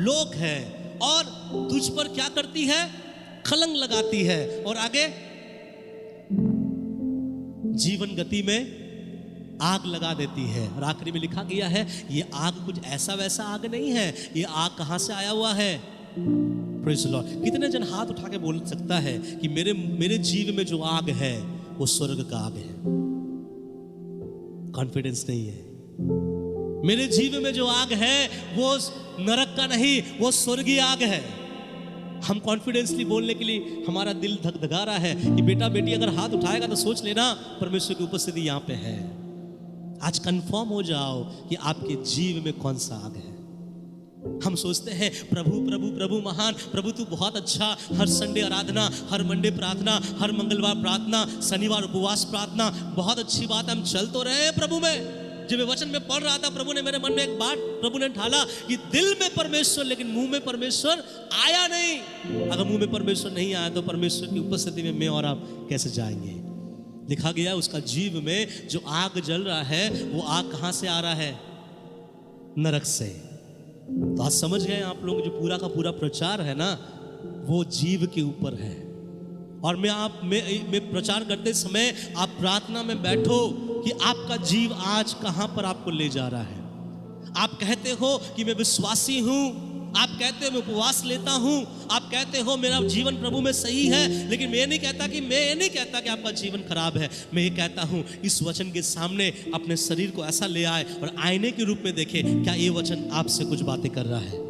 लोक है, और तुझ पर क्या करती है? खलंग लगाती है। और आगे जीवन गति में आग लगा देती है। और आखिरी में लिखा गया है, ये आग कुछ ऐसा वैसा आग नहीं है। ये आग कहां से आया हुआ है? Praise the Lord. कितने जन हाथ उठा के बोल सकता है कि मेरे जीव में जो आग है वो स्वर्ग का आग है? कॉन्फिडेंस नहीं है। मेरे जीव में जो आग है वो नरक का नहीं, वो स्वर्गीय आग है। हम कॉन्फिडेंसली बोलने के लिए हमारा दिल धकधका रहा है कि बेटा बेटी अगर हाथ उठाएगा तो सोच लेना परमेश्वर की उपस्थिति यहाँ पे है। आज कंफर्म हो जाओ कि आपके जीव में कौन सा आग है। हम सोचते हैं प्रभु प्रभु प्रभु महान, प्रभु तू बहुत अच्छा, हर संडे आराधना, हर मंडे प्रार्थना, हर मंगलवार प्रार्थना, शनिवार उपवास प्रार्थना, बहुत अच्छी बात है, हम चल तो रहे हैं प्रभु में, जब मैं वचन में पढ़ रहा था, प्रभु ने मेरे मन में एक बात प्रभु ने ढाला कि दिल में परमेश्वर लेकिन मुंह में परमेश्वर आया नहीं। अगर मुंह में परमेश्वर नहीं आया तो परमेश्वर की उपस्थिति में मैं और आप कैसे जाएंगे? लिखा गया उसका जीव में जो आग जल रहा है वो आग कहां से आ रहा है? नरक से। तो आज समझ गए आप लोग, जो पूरा का पूरा प्रचार है ना वो जीव के ऊपर है। और मैं प्रचार करते समय आप प्रार्थना में बैठो कि आपका जीव आज कहां पर आपको ले जा रहा है। आप कहते हो कि मैं विश्वासी हूं, आप कहते हो मैं उपवास लेता हूं, आप कहते हो मेरा जीवन प्रभु में सही है, लेकिन मैं ये नहीं कहता कि आपका जीवन खराब है। मैं ये कहता हूं इस वचन के सामने अपने शरीर को ऐसा ले आए और आईने के रूप में देखे, क्या ये वचन आपसे कुछ बातें कर रहा है?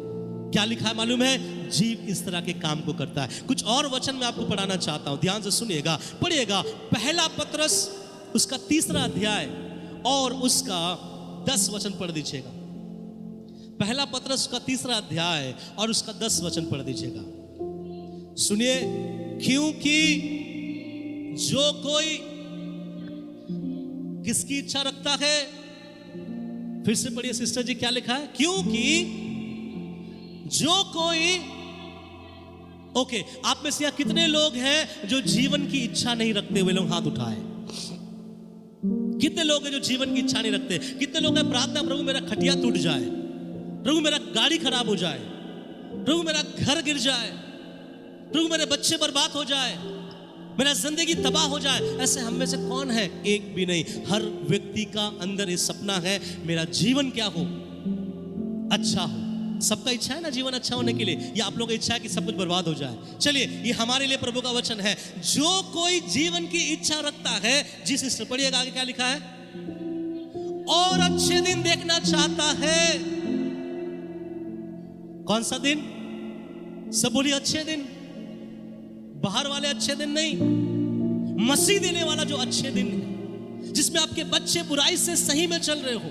क्या लिखा है मालूम है? जीव इस तरह के काम को करता है। कुछ और वचन मैं आपको पढ़ाना चाहता हूं, ध्यान से सुनिएगा, पढ़िएगा। पहला पत्रस उसका 3 अध्याय और उसका 10 वचन पढ़ दीजिएगा। पहला पत्रस का 3 अध्याय और उसका 10 वचन पढ़ दीजिएगा। सुनिए, क्योंकि जो कोई किसकी इच्छा रखता है, फिर से पढ़िए सिस्टर जी, क्या लिखा है? क्योंकि जो कोई, ओके, आप में से यहां कितने लोग हैं जो जीवन की इच्छा नहीं रखते हुए? लोग हाथ उठाए। कितने लोग हैं जो जीवन की इच्छा नहीं रखते? कितने लोग हैं प्रार्थना, प्रभु मेरा खटिया टूट जाए, प्रभु मेरा गाड़ी खराब हो जाए, प्रभु मेरा घर गिर जाए, प्रभु मेरे बच्चे बर्बाद हो जाए, मेरा जिंदगी तबाह हो जाए। ऐसे हम में से कौन है? एक भी नहीं। हर व्यक्ति का अंदर ये सपना है मेरा जीवन क्या हो? अच्छा हो। सबका इच्छा है ना जीवन अच्छा होने के लिए, या आप लोगों की इच्छा है कि सब कुछ बर्बाद हो जाए? चलिए, ये हमारे लिए प्रभु का वचन है। जो कोई जीवन की इच्छा रखता है, जिस हिस्से पढ़िएगा आगे क्या लिखा है, और अच्छे दिन देखना चाहता है। कौन सा दिन? सब बोलिए अच्छे दिन, बाहर वाले अच्छे दिन नहीं, मसीह देने वाला जो अच्छे दिन है, जिसमें आपके बच्चे बुराई से सही में चल रहे हो,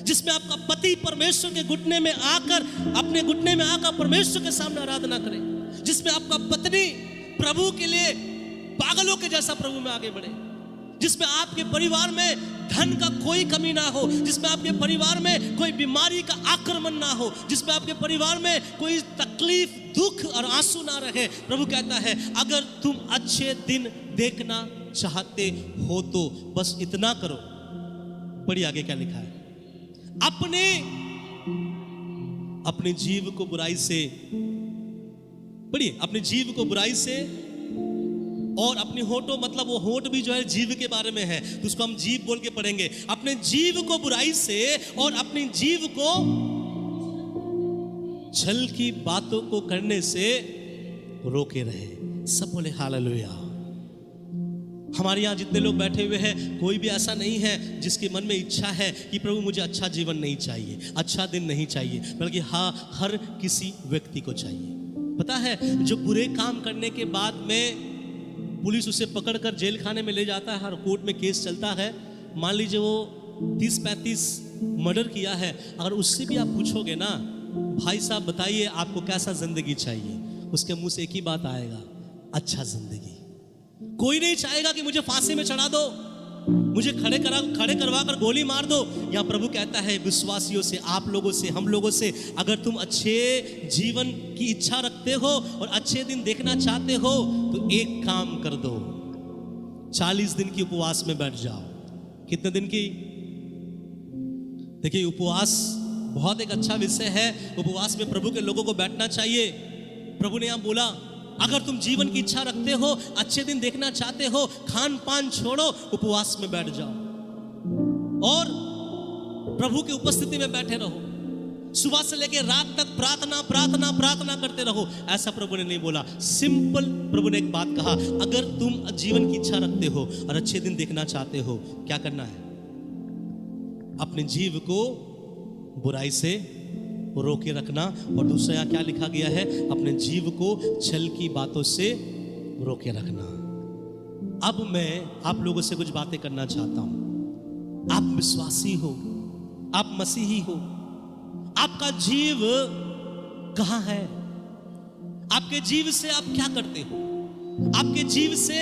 जिसमें आपका पति परमेश्वर के घुटने में आकर, अपने घुटने में आकर परमेश्वर के सामने आराधना करे, जिसमें आपका पत्नी प्रभु के लिए पागलों के जैसा प्रभु में आगे बढ़े, जिसमें आपके परिवार में धन का कोई कमी ना हो, जिसमें आपके परिवार में कोई बीमारी का आक्रमण ना हो, जिसमें आपके परिवार में कोई तकलीफ, दुख और आंसू ना रहे। प्रभु कहता है अगर तुम अच्छे दिन देखना चाहते हो तो बस इतना करो। पढ़िए आगे क्या लिखा है, अपने जीव को बुराई से, पढ़िए, अपने जीव को बुराई से और अपने होठों, मतलब वो होठ भी जो है जीव के बारे में है, तो उसको हम जीव बोल के पढ़ेंगे। अपने जीव को बुराई से और अपने जीव को छल की बातों को करने से रोके रहे। सब बोले हालेलुया। हमारे यहाँ जितने लोग बैठे हुए हैं, कोई भी ऐसा नहीं है जिसके मन में इच्छा है कि प्रभु मुझे अच्छा जीवन नहीं चाहिए, अच्छा दिन नहीं चाहिए, बल्कि हाँ, हर किसी व्यक्ति को चाहिए। पता है, जो बुरे काम करने के बाद में पुलिस उसे पकड़कर जेल खाने में ले जाता है और कोर्ट में केस चलता है, मान लीजिए वो 30-35 मर्डर किया है, अगर उससे भी आप पूछोगे ना, भाई साहब बताइए आपको कैसा जिंदगी चाहिए, उसके मुंह से एक ही बात आएगा, अच्छा जिंदगी। कोई नहीं चाहेगा कि मुझे फांसी में चढ़ा दो, मुझे खड़े करवा कर गोली मार दो। यहाँ प्रभु कहता है विश्वासियों से, आप लोगों से, हम लोगों से, अगर तुम अच्छे जीवन की इच्छा रखते हो और अच्छे दिन देखना चाहते हो तो एक काम कर दो, 40 दिन की उपवास में बैठ जाओ। कितने दिन की? देखिए, उपवास बहुत एक अच्छा विषय है। उपवास में प्रभु के लोगों को बैठना चाहिए। प्रभु ने यहाँ बोला अगर तुम जीवन की इच्छा रखते हो, अच्छे दिन देखना चाहते हो, खान पान छोड़ो, उपवास में बैठ जाओ और प्रभु की उपस्थिति में बैठे रहो। सुबह से लेकर रात तक प्रार्थना प्रार्थना प्रार्थना करते रहो। ऐसा प्रभु ने नहीं बोला, सिंपल प्रभु ने एक बात कहा, अगर तुम जीवन की इच्छा रखते हो और अच्छे दिन देखना चाहते हो, क्या करना है? अपने जीव को बुराई से रोके रखना। और दूसरा यहाँ क्या लिखा गया है? अपने जीव को छल की बातों से रोके रखना। अब मैं आप लोगों से कुछ बातें करना चाहता हूं। आप विश्वासी हो, आप मसीही हो, आपका जीव कहां है? आपके जीव से आप क्या करते हो? आपके जीव से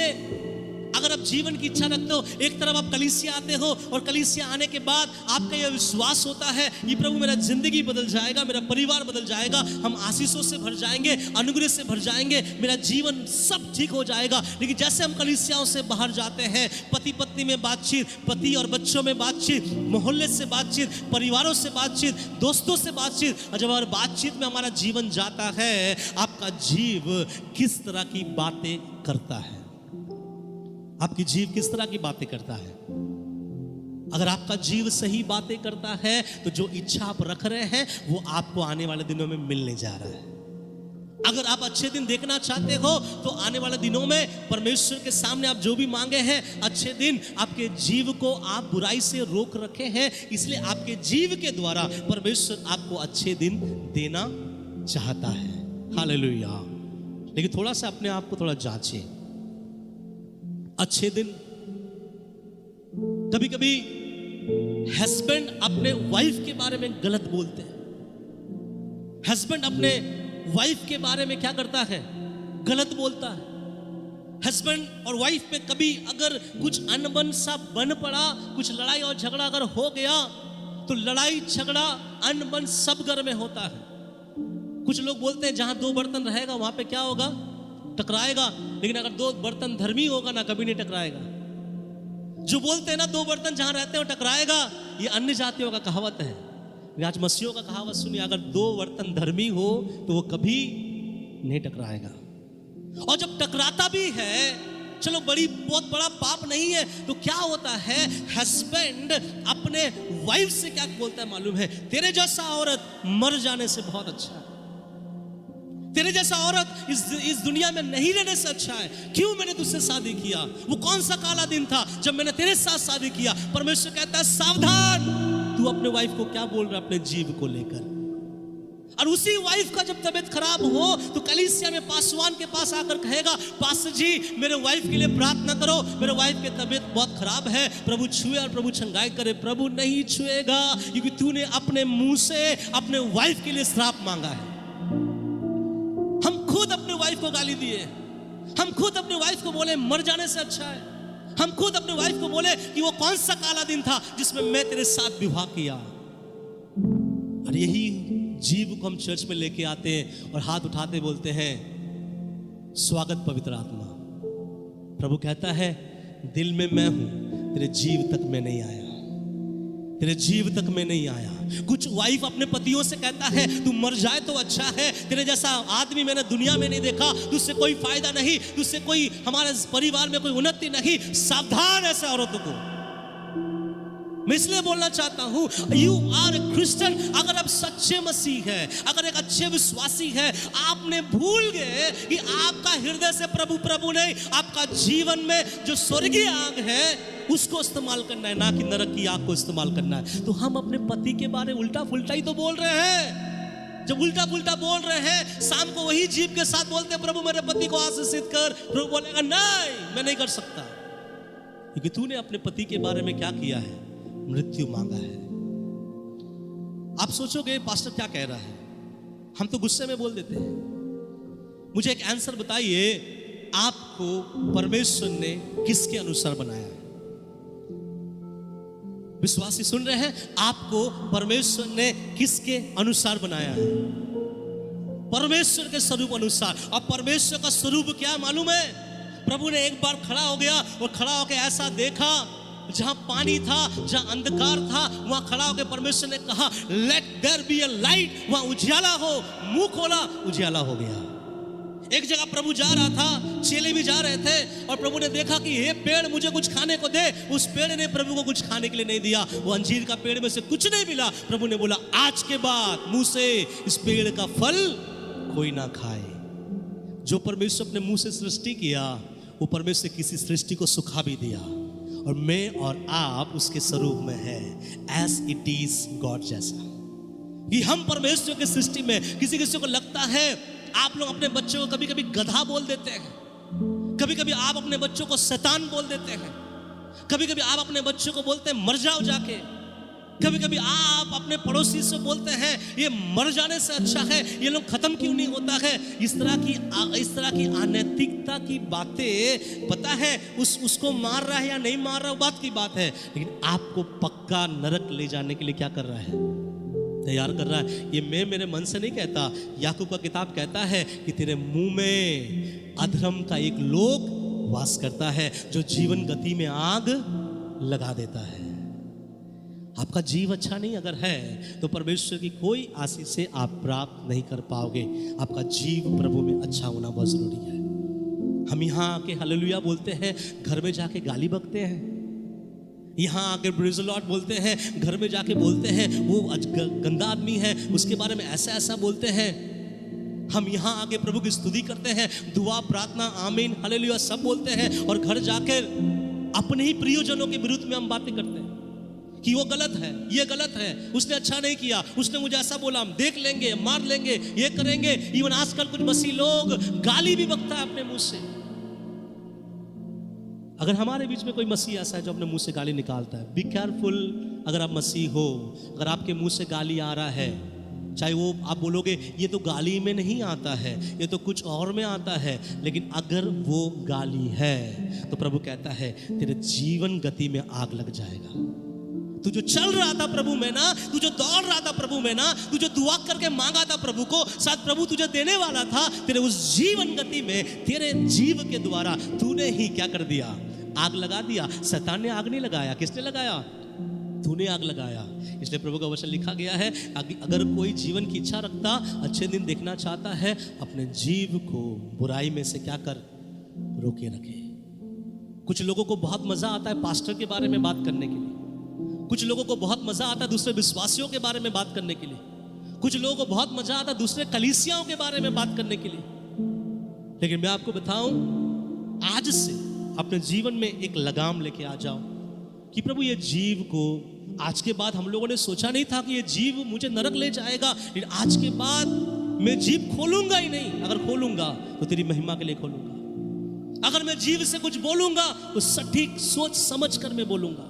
अगर आप जीवन की इच्छा रखते हो, एक तरफ आप कलीसिया आते हो और कलीसिया आने के बाद आपका यह विश्वास होता है कि प्रभु मेरा जिंदगी बदल जाएगा, मेरा परिवार बदल जाएगा, हम आशीषों से भर जाएंगे, अनुग्रह से भर जाएंगे, मेरा जीवन सब ठीक हो जाएगा। लेकिन जैसे हम कलीसियाओं से बाहर जाते हैं, पति पत्नी में बातचीत, पति और बच्चों में बातचीत, मोहल्ले से बातचीत, परिवारों से बातचीत, दोस्तों से बातचीत, और जब हमारे बातचीत में हमारा जीवन जाता है, आपका जीव किस तरह की बातें करता है, आपकी जीव किस तरह की बातें करता है। अगर आपका जीव सही बातें करता है तो जो इच्छा आप रख रहे हैं वो आपको आने वाले दिनों में मिलने जा रहा है। अगर आप अच्छे दिन देखना चाहते हो तो आने वाले दिनों में परमेश्वर के सामने आप जो भी मांगे हैं अच्छे दिन, आपके जीव को आप बुराई से रोक रखे हैं, इसलिए आपके जीव के द्वारा परमेश्वर आपको अच्छे दिन देना चाहता है। हालेलुया। लेकिन थोड़ा सा अपने आप को थोड़ा जांचिए। अच्छे दिन, कभी कभी हस्बैंड अपने वाइफ के बारे में गलत बोलते हैं। हस्बैंड अपने वाइफ के बारे में क्या करता है, गलत बोलता है। हस्बैंड और वाइफ में कभी अगर कुछ अनबन सा बन पड़ा, कुछ लड़ाई और झगड़ा अगर हो गया तो लड़ाई झगड़ा अनबन सब घर में होता है। कुछ लोग बोलते हैं जहां दो बर्तन रहेगा वहां पे क्या होगा, टकराएगा। लेकिन अगर दो बर्तन धर्मी होगा ना, कभी नहीं टकराएगा। जो बोलते हैं ना दो बर्तन जहां रहते हो टकराएगा, ये अन्य जातियों का कहावत है। आज मसीहों का कहावत सुनिए, अगर दो बर्तन धर्मी हो तो वो कभी नहीं टकराएगा। और जब टकराता भी है, चलो बहुत बड़ा पाप नहीं है, तो क्या होता है, हस्बैंड अपने वाइफ से क्या बोलता है मालूम है, तेरे जैसा औरत मर जाने से बहुत अच्छा है, तेरे जैसा औरत इस दुनिया में नहीं रहने से अच्छा है। क्यों मैंने तुझसे शादी किया, वो कौन सा काला दिन था जब मैंने तेरे साथ शादी किया। परमेश्वर कहता है सावधान, तू अपने वाइफ को क्या बोल रहा है अपने जीव को लेकर। और उसी वाइफ का जब तबीयत खराब हो तो कलीसिया में पासवान के पास आकर कहेगा, पास्टर जी मेरे वाइफ के लिए प्रार्थना करो, मेरे वाइफ की तबीयत बहुत खराब है, प्रभु छुए और प्रभु छंगाई करे। प्रभु नहीं छुएगा, क्योंकि तूने अपने मुंह से अपने वाइफ के लिए श्राप मांगा है। हम खुद अपने वाइफ को गाली दिए, हम खुद अपने वाइफ को बोले मर जाने से अच्छा है, हम खुद अपने वाइफ को बोले कि वो कौन सा काला दिन था जिसमें मैं तेरे साथ विवाह किया। और यही जीव को हम चर्च में लेके आते हैं और हाथ उठाते बोलते हैं स्वागत पवित्र आत्मा। प्रभु कहता है दिल में मैं हूं, तेरे जीव तक मैं नहीं आया, तेरे जीव तक मैं नहीं आया। कुछ वाइफ अपने पतियों से कहता है तू मर जाए तो अच्छा है, तेरे जैसा आदमी मैंने दुनिया में नहीं देखा, तुझसे कोई फायदा नहीं, तुझसे कोई हमारे परिवार में कोई उन्नति नहीं। सावधान ऐसे औरतों को। मैं इसलिए बोलना चाहता हूं, यू आर ए क्रिश्चियन। अगर आप सच्चे मसीह है, अगर एक अच्छे विश्वासी है, आपने भूल गए कि आपका हृदय से प्रभु प्रभु नहीं, आपका जीवन में जो स्वर्गीय आग है उसको इस्तेमाल करना है, ना कि नरक की आग को इस्तेमाल करना है। तो हम अपने पति के बारे में उल्टा फुल्टा ही तो बोल रहे हैं। जब उल्टा फुल्टा बोल रहे हैं, शाम को वही जीव के साथ बोलते प्रभु मेरे पति को आशीषित कर, प्रभु बोलेगा नहीं मैं नहीं कर सकता, क्योंकि तूने अपने पति के बारे में क्या किया है, मृत्यु मांगा है। आप सोचोगे पास्टर क्या कह रहा है, हम तो गुस्से में बोल देते हैं। मुझे एक आंसर बताइए, आपको परमेश्वर ने किसके अनुसार बनाया है? विश्वासी सुन रहे हैं, आपको परमेश्वर ने किसके अनुसार बनाया है? परमेश्वर के स्वरूप अनुसार। और परमेश्वर का स्वरूप क्या मालूम है? प्रभु ने एक बार खड़ा हो गया और खड़ा होकर ऐसा देखा, जहां पानी था, जहां अंधकार था, वहां खड़ा होकर परमेश्वर ने कहा let there be a light, वहां उजियाला हो, मुंह खोला, उजियाला हो गया। एक जगह प्रभु जा रहा था, चेले भी जा रहे थे, और प्रभु ने देखा कि ये पेड़ मुझे कुछ खाने को दे। उस पेड़ ने प्रभु को कुछ खाने के लिए नहीं दिया, वो अंजीर का पेड़ में से कुछ नहीं मिला। प्रभु ने बोला आज के बाद मुंह से इस पेड़ का फल कोई ना खाए। जो परमेश्वर अपने मुंह से सृष्टि किया, वो परमेश्वर किसी सृष्टि को सुखा भी दिया, और मैं और आप उसके स्वरूप में है, एज इट इज गॉड जैसा। ये हम परमेश्वर की सृष्टि में, किसी किसी को लगता है, आप लोग अपने बच्चों को कभी कभी गधा बोल देते हैं, कभी कभी आप अपने बच्चों को शैतान बोल देते हैं, कभी कभी आप अपने बच्चों को बोलते हैं मर जाओ जाके, कभी कभी आप अपने पड़ोसी से बोलते हैं ये मर जाने से अच्छा है, ये लोग खत्म क्यों नहीं होता है। इस तरह की अनैतिकता की बातें, पता है उसको मार रहा है या नहीं मार रहा वो बात की बात है, लेकिन आपको पक्का नरक ले जाने के लिए क्या कर रहा है, तैयार कर रहा है। ये मैं मेरे मन से नहीं कहता, याकूब का किताब कहता है कि तेरे मुंह में अधर्म का एक लोग वास करता है जो जीवन गति में आग लगा देता है। आपका जीव अच्छा नहीं अगर है तो परमेश्वर की कोई आशीष से आप प्राप्त नहीं कर पाओगे। आपका जीव प्रभु में अच्छा होना बहुत जरूरी है। हम यहाँ आके हालेलुया बोलते हैं, घर में जाके गाली बकते हैं। यहाँ आके प्रेज़ द लॉर्ड बोलते हैं, घर में जाके बोलते हैं वो गंदा आदमी है, उसके बारे में ऐसा ऐसा बोलते हैं। हम यहाँ आके प्रभु की स्तुति करते हैं, दुआ प्रार्थना आमीन हालेलुया सब बोलते हैं, और घर जाकर अपने ही प्रियजनों के विरुद्ध में हम बातें करते हैं कि वो गलत है, ये गलत है, उसने अच्छा नहीं किया, उसने मुझे ऐसा बोला, हम देख लेंगे, मार लेंगे, ये करेंगे। इवन आजकल कुछ मसीह लोग गाली भी बकता है अपने मुंह से। अगर हमारे बीच में कोई मसीह ऐसा है जो अपने मुंह से गाली निकालता है, बी केयरफुल। अगर आप मसीह हो, अगर आपके मुंह से गाली आ रहा है, चाहे वो आप बोलोगे ये तो गाली में नहीं आता है, ये तो कुछ और में आता है, लेकिन अगर वो गाली है तो प्रभु कहता है तेरे जीवन गति में आग लग जाएगा। तू जो चल रहा था प्रभु में ना, तू जो दौड़ रहा था प्रभु में ना, तू जो दुआ करके मांगा था प्रभु को, शायद प्रभु तुझे देने वाला था, तेरे उस जीवन गति में तेरे जीव के द्वारा तूने ही क्या कर दिया, आग लगा दिया। शैतान ने आग नहीं लगाया, किसने लगाया, तूने आग लगाया। इसलिए प्रभु का वचन लिखा गया है, अगर कोई जीवन की इच्छा रखता, अच्छे दिन देखना चाहता है, अपने जीव को बुराई में से क्या कर, रोके रखे। कुछ लोगों को बहुत मजा आता है पास्टर के बारे में बात करने के लिए, कुछ लोगों को बहुत मजा आता है दूसरे विश्वासियों के बारे में बात करने के लिए, कुछ लोगों को बहुत मजा आता है दूसरे कलीसियाओं के बारे में बात करने के लिए। लेकिन मैं आपको बताऊं, आज से अपने जीवन में एक लगाम लेके आ जाओ कि प्रभु ये जीव को, आज के बाद हम लोगों ने सोचा नहीं था कि ये जीव मुझे नरक ले जाएगा, लेकिन आज के बाद मैं जीव खोलूंगा ही नहीं। अगर खोलूंगा तो तेरी महिमा के लिए खोलूंगा। अगर मैं जीव से कुछ बोलूंगा तो सटीक सोच समझ कर मैं बोलूंगा।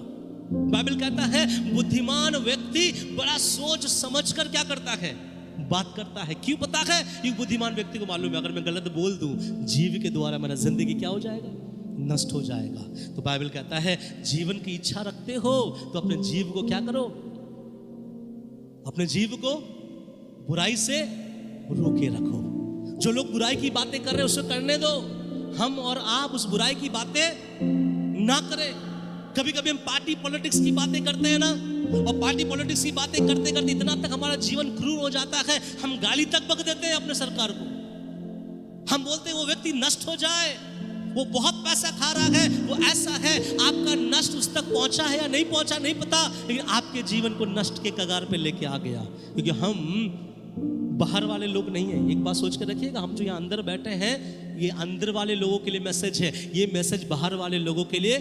बाइबल कहता है बुद्धिमान व्यक्ति बड़ा सोच समझकर क्या करता है, बात करता है। क्यों पता है, ये बुद्धिमान व्यक्ति को मालूम है अगर मैं गलत बोल दूं जीव के द्वारा मेरा जिंदगी क्या हो जाएगा, नष्ट हो जाएगा। तो बाइबल कहता है जीवन की इच्छा रखते हो तो अपने जीव को क्या करो, अपने जीव को बुराई से रोके रखो। जो लोग बुराई की बातें कर रहे हैं उसे करने दो, हम और आप उस बुराई की बातें ना करें। कभी कभी हम पार्टी पॉलिटिक्स की बातें करते हैं ना, और पार्टी पॉलिटिक्स की बातें करते करते इतना तक हमारा जीवन क्रूर हो जाता है, हम गाली तक बक देते हैं अपने सरकार को। हम बोलते हैं वो व्यक्ति नष्ट हो जाए, वो बहुत पैसा खा रहा है, वो ऐसा है। आपका नष्ट उस तक पहुंचा है या नहीं पहुंचा नहीं पता, लेकिन आपके जीवन को नष्ट के कगार पे लेके आ गया। क्योंकि हम बाहर वाले लोग नहीं हैं। एक बात सोच कर रखिएगा, हम जो यहाँ अंदर बैठे हैं, ये अंदर वाले लोगों के लिए मैसेज है, ये मैसेज बाहर वाले लोगों के लिए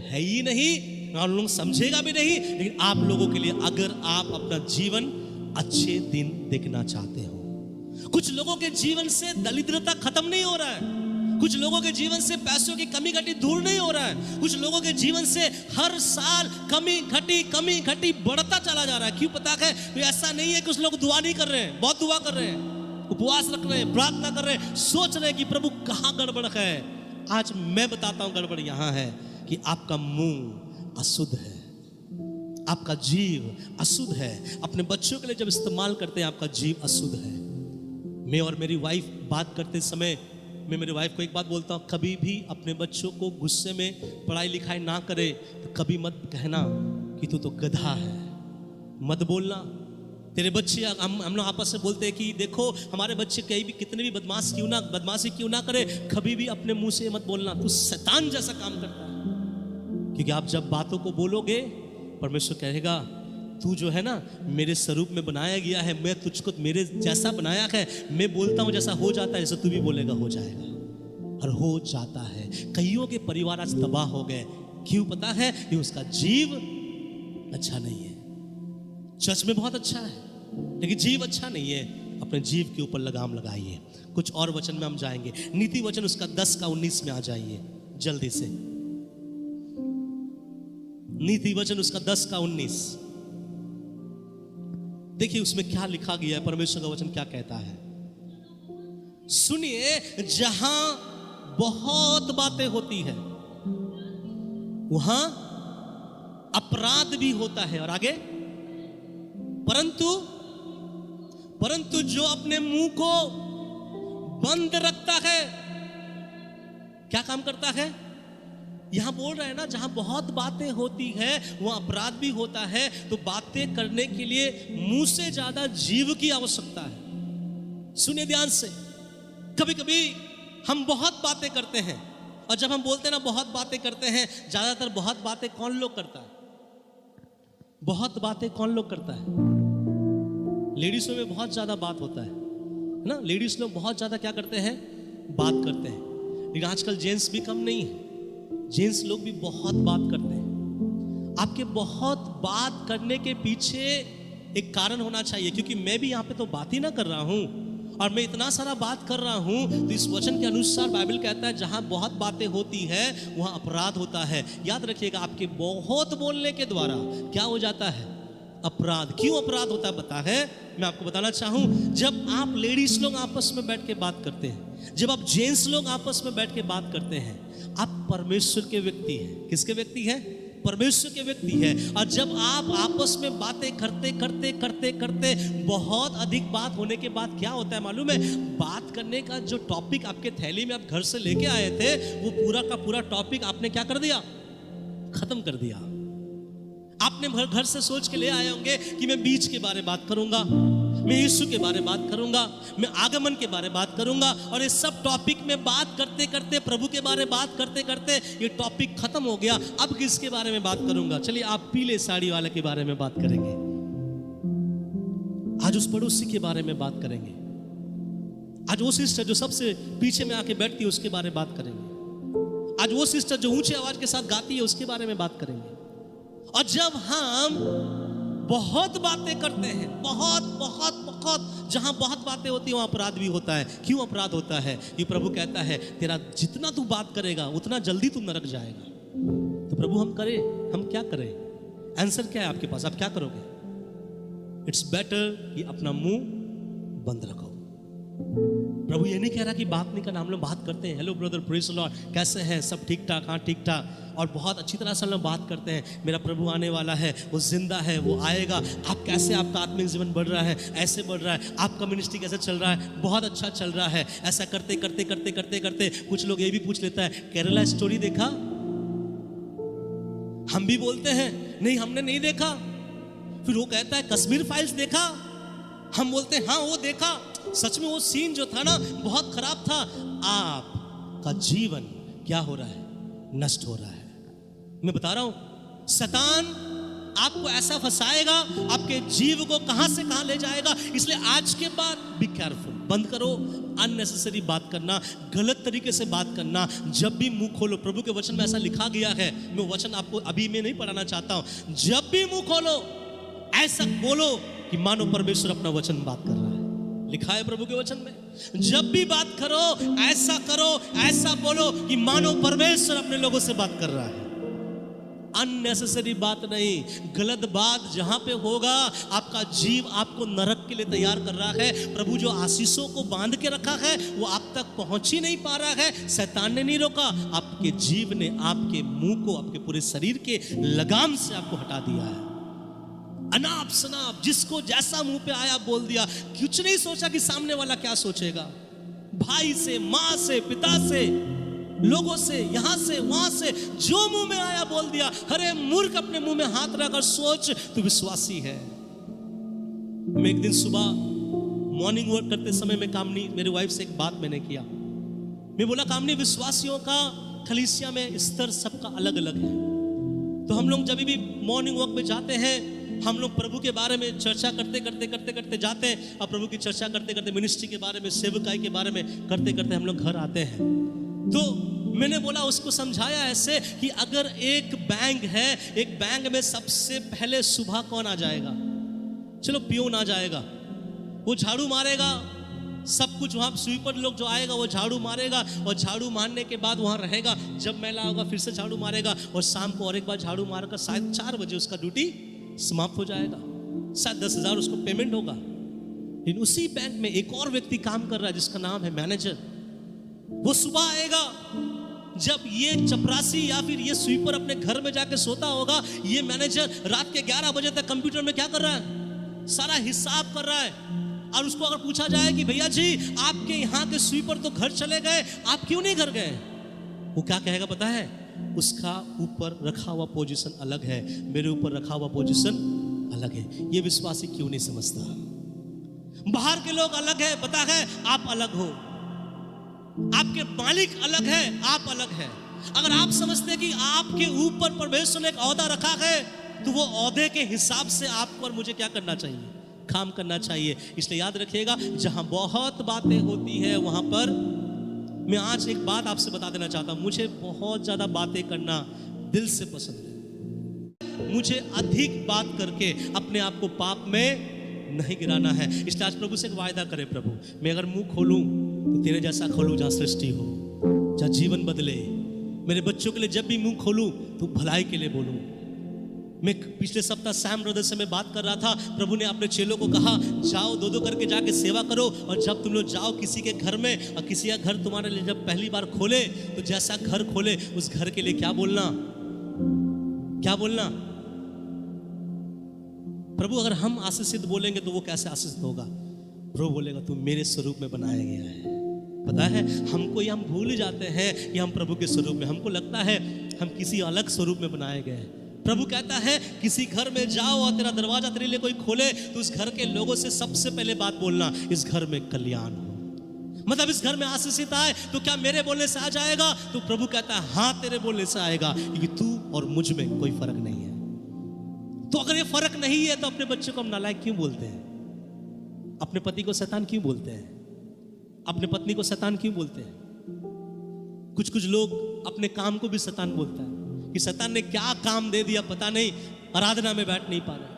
है ही नहीं, और लोग समझेगा भी नहीं। लेकिन आप लोगों के लिए, अगर आप अपना जीवन अच्छे दिन देखना चाहते हो। कुछ लोगों के जीवन से दरिद्रता खत्म नहीं हो रहा है, कुछ लोगों के जीवन से पैसों की कमी घटी दूर नहीं हो रहा है, कुछ लोगों के जीवन से हर साल कमी घटी बढ़ता चला जा रहा है। क्यों पता है, ऐसा नहीं है कि कुछ लोग दुआ नहीं कर रहे हैं, बहुत दुआ कर रहे हैं, उपवास रख रहे हैं, प्रार्थना कर रहे हैं, सोच रहे हैं कि प्रभु कहाँ गड़बड़ है। आज मैं बताता हूं गड़बड़ यहां है कि आपका मुंह अशुद्ध है, आपका जीव अशुद्ध है। अपने बच्चों के लिए जब इस्तेमाल करते हैं आपका जीव अशुद्ध है। मैं और मेरी वाइफ बात करते समय मैं मेरी वाइफ को एक बात बोलता हूँ, कभी भी अपने बच्चों को गुस्से में पढ़ाई लिखाई ना करे तो कभी मत कहना कि तू तो गधा है, मत बोलना। तेरे बच्चे, हम लोग आपस में बोलते हैं कि देखो हमारे बच्चे कहीं भी कितने भी बदमाशी क्यों ना करे, कभी भी अपने मुंह से मत बोलना, तू शैतान जैसा काम करता है। क्योंकि आप जब बातों को बोलोगे, परमेश्वर कहेगा तू जो है ना मेरे स्वरूप में बनाया गया है, मैं तुझको मेरे जैसा बनाया है, मैं बोलता हूं जैसा हो जाता है, जैसा तू भी बोलेगा हो जाएगा, और हो जाता है। कईयों के परिवार आज तबाह हो गए। क्यों पता है, कि उसका जीव अच्छा नहीं है। चर्च में बहुत अच्छा है लेकिन जीव अच्छा नहीं है। अपने जीव के ऊपर लगाम लगाइए। कुछ और वचन में हम जाएंगे, नीति वचन उसका 10 का 19 में आ जाइए जल्दी से। नीति वचन उसका 10 का 19। देखिए उसमें क्या लिखा गया है, परमेश्वर का वचन क्या कहता है। सुनिए, जहां बहुत बातें होती है वहां अपराध भी होता है। और आगे, परंतु जो अपने मुंह को बंद रखता है, क्या काम करता है? यहां बोल रहे हैं ना, जहां बहुत बातें होती है वहां अपराध भी होता है। तो बातें करने के लिए मुंह से ज्यादा जीव की आवश्यकता है। सुनिए ध्यान से, कभी कभी हम बहुत बातें करते हैं, और जब हम बोलते हैं ना बहुत बातें करते हैं, ज्यादातर बहुत बातें कौन लोग करता है? बहुत बातें कौन लोग करता है? लेडीजों में बहुत ज्यादा बात होता है ना। लेडीज लोग बहुत ज्यादा क्या करते हैं? बात करते हैं। लेकिन आजकल जेंट्स भी कम नहीं है, जेंट्स लोग भी बहुत बात करते हैं। आपके बहुत बात करने के पीछे एक कारण होना चाहिए, क्योंकि मैं भी यहाँ पे तो बात ही ना कर रहा हूँ, और मैं इतना सारा बात कर रहा हूँ। तो इस वचन के अनुसार बाइबल कहता है जहां बहुत बातें होती है वहां अपराध होता है। याद रखिएगा, आपके बहुत बोलने के द्वारा क्या हो जाता है? अपराध। क्यों अपराध होता है पता है? मैं आपको बताना चाहूं, जब आप लेडीज लोग आपस में बैठ के बात करते हैं, जब आप जेंट्स लोग आपस में बैठ के बात करते हैं, आप परमेश्वर के व्यक्ति हैं। किसके व्यक्ति हैं? परमेश्वर के व्यक्ति है। और जब आप आपस में बातें करते करते करते करते बहुत अधिक बात होने के बाद क्या होता है मालूम है? बात करने का जो टॉपिक आपके थैली में आप घर से लेके आए थे, वो पूरा का पूरा टॉपिक आपने क्या कर दिया? खत्म कर दिया। आपने घर से सोच के ले आए होंगे कि मैं बीच के बारे में बात करूंगा, मैं यीशु के बारे में बात करूंगा, मैं आगमन के बारे में बात करूंगा, और ये सब टॉपिक में बात करते करते, प्रभु के बारे में बात करते करते ये टॉपिक खत्म हो गया। अब किसके बारे में बात करूंगा? चलिए, आप पीले साड़ी वाले के बारे में बात करेंगे, आज उस पड़ोसी के बारे में बात करेंगे, आज वो सिस्टर जो सबसे पीछे में आके बैठती है उसके बारे में बात करेंगे, आज वो सिस्टर जो ऊंची आवाज के साथ गाती है उसके बारे में बात करेंगे। और जब हम बहुत बातें करते हैं, बहुत बहुत बहुत, जहां बहुत बातें होती है वहां अपराध भी होता है। क्यों अपराध होता है? ये प्रभु कहता है तेरा जितना तू बात करेगा उतना जल्दी तू नरक जाएगा। तो प्रभु हम क्या करें? आंसर क्या है आपके पास? आप क्या करोगे? इट्स बेटर कि अपना मुंह बंद रखो। प्रभु ये नहीं कह रहा कि बात नहीं करना। हम लोग बात करते हैं, hello brother, praise the Lord, कैसे हैं, सब ठीक ठाक? हाँ ठीक ठाक। और बहुत अच्छी तरह से हम लोग बात करते हैं, मेरा प्रभु आने वाला है, वो जिंदा है, वो आएगा। आप कैसे, आपका आत्मिक जीवन बढ़ रहा है, ऐसे बढ़ रहा है, आपका मिनिस्ट्री कैसे चल रहा है? बहुत अच्छा चल रहा है। ऐसा करते करते करते करते करते कुछ लोग ये भी पूछ लेता है, केरला स्टोरी देखा? हम भी बोलते हैं नहीं, हमने नहीं देखा। फिर वो कहता है कश्मीर फाइल्स देखा? हम बोलते हैं हाँ वो देखा, सच में वो सीन जो था ना बहुत खराब था। आपका जीवन क्या हो रहा है? नष्ट हो रहा है। मैं बता रहा हूं, शैतान आपको ऐसा फंसाएगा, आपके जीव को कहां से कहां ले जाएगा। इसलिए आज के बाद बी केयरफुल, बंद करो अननेसेसरी बात करना, गलत तरीके से बात करना। जब भी मुंह खोलो, प्रभु के वचन में ऐसा लिखा गया है, मैं वचन आपको अभी मैं नहीं पढ़ाना चाहता हूं। जब भी मुंह खोलो ऐसा बोलो कि मानो परमेश्वर अपना वचन बात कर रहा है। लिखा है प्रभु के वचन में, जब भी बात करो ऐसा करो, ऐसा बोलो कि मानो परमेश्वर अपने लोगों से बात कर रहा है। अननेसेसरी बात नहीं, गलत बात जहां पे होगा, आपका जीव आपको नरक के लिए तैयार कर रहा है। प्रभु जो आशीषों को बांध के रखा है वो आप तक पहुंच ही नहीं पा रहा है। शैतान ने नहीं रोका, आपके जीव ने आपके मुंह को, आपके पूरे शरीर के लगाम से आपको हटा दिया है। अनाप शनाप जिसको जैसा मुंह पे आया बोल दिया, कुछ नहीं सोचा कि सामने वाला क्या सोचेगा। भाई से, माँ से, पिता से, लोगों से, यहां से वहां से, जो मुंह में आया बोल दिया। अरे मूर्ख, अपने मुंह में हाथ रखकर सोच, तू विश्वासी है। मैं एक दिन सुबह मॉर्निंग वॉक करते समय में कामनी, मेरी वाइफ से एक बात मैंने किया। मैं बोला, कामनी, विश्वासियों का कलीसिया में स्तर सबका अलग अलग है। तो हम लोग जब भी मॉर्निंग वॉक में जाते हैं, हम लोग प्रभु के बारे में चर्चा करते करते करते करते जाते हैं, और प्रभु की चर्चा करते करते मिनिस्ट्री के बारे में, सेवकाई के बारे में करते करते हम लोग घर आते हैं। तो मैंने बोला, उसको समझाया ऐसे कि अगर एक बैंक है, एक बैंक में सबसे पहले सुबह कौन आ जाएगा? चलो पियोन आ जाएगा, वो झाड़ू मारेगा, सब कुछ वहां स्वीपर लोग जो आएगा वो झाड़ू मारेगा, और झाड़ू मारने के बाद वहां रहेगा। जब मैला होगा फिर से झाड़ू मारेगा, और शाम को और एक बार झाड़ू मारकर शायद 4 बजे उसका ड्यूटी समाप्त हो जाएगा। शायद 10,000 उसको पेमेंट होगा, लेकिन उसी बैंक में एक और व्यक्ति काम कर रहा है जिसका नाम है मैनेजर। वो सुबह आएगा, जब ये चपरासी या फिर ये स्वीपर अपने घर में जाके सोता होगा, ये मैनेजर रात के 11 बजे तक कंप्यूटर में क्या कर रहा है, सारा हिसाब कर रहा है। और उसको अगर पूछा जाए कि भैया जी आपके यहाँ के स्वीपर तो घर चले गए, आप क्यों नहीं घर गए, वो क्या कहेगा पता है, उसका ऊपर रखा हुआ पोजीशन अलग है, मेरे ऊपर रखा हुआ पोजीशन अलग है। ये विश्वासी क्यों नहीं समझता? बाहर के लोग अलग है, पता है, आप अलग हो, आपके मालिक अलग है, आप अलग है। अगर आप समझते कि आपके ऊपर परमेश्वर ने एक ओहदा रखा है, तो वो ओहदे के हिसाब से आपको और मुझे क्या करना चाहिए, काम करना चाहिए। इसलिए याद रखिएगा, जहां बहुत बातें होती है वहां पर, मैं आज एक बात आपसे बता देना चाहता हूं, मुझे बहुत ज्यादा बातें करना दिल से पसंद है। मुझे अधिक बात करके अपने आप को पाप में नहीं गिराना है। इसलिए आज प्रभु से एक वायदा करें, प्रभु मैं अगर मुंह खोलूं तो तेरे जैसा खोलूं जहां सृष्टि हो, जहां जीवन बदले। मेरे बच्चों के लिए जब भी मुंह खोलूं तो भलाई के लिए बोलूं। मैं पिछले सप्ताह सैम ब्रदर से मैं बात कर रहा था, प्रभु ने अपने चेलों को कहा जाओ 2-2 करके जाके सेवा करो, और जब तुम लोग जाओ किसी के घर में और किसी का घर तुम्हारे लिए जब पहली बार खोले, तो जैसा घर खोले उस घर के लिए क्या बोलना, क्या बोलना। प्रभु अगर हम आशीषित बोलेंगे तो वो कैसे आशीषित होगा? प्रभु बोलेगा तू मेरे स्वरूप में बनाया गया है। पता है हमको ये हम भूल जाते हैं कि हम प्रभु के स्वरूप में, हमको लगता है हम किसी अलग स्वरूप में बनाए गए हैं। प्रभु कहता है किसी घर में जाओ और तेरा दरवाजा तेरे लिए कोई खोले, तो उस घर के लोगों से सबसे पहले बात बोलना, इस घर में कल्याण हो, मतलब इस घर में आशीषित आए। तो क्या मेरे बोलने से आ जाएगा? तो प्रभु कहता है हाँ तेरे बोलने से आएगा, क्योंकि तू और मुझ में कोई फर्क नहीं है। तो अगर ये फर्क नहीं है तो अपने बच्चे को हम नालायक क्यों बोलते हैं? अपने पति को शैतान क्यों बोलते हैं? अपने पत्नी को शैतान क्यों बोलते हैं? कुछ कुछ लोग अपने काम को भी शैतान बोलता है कि शैतान ने क्या काम दे दिया पता नहीं, आराधना में बैठ नहीं पा रहा।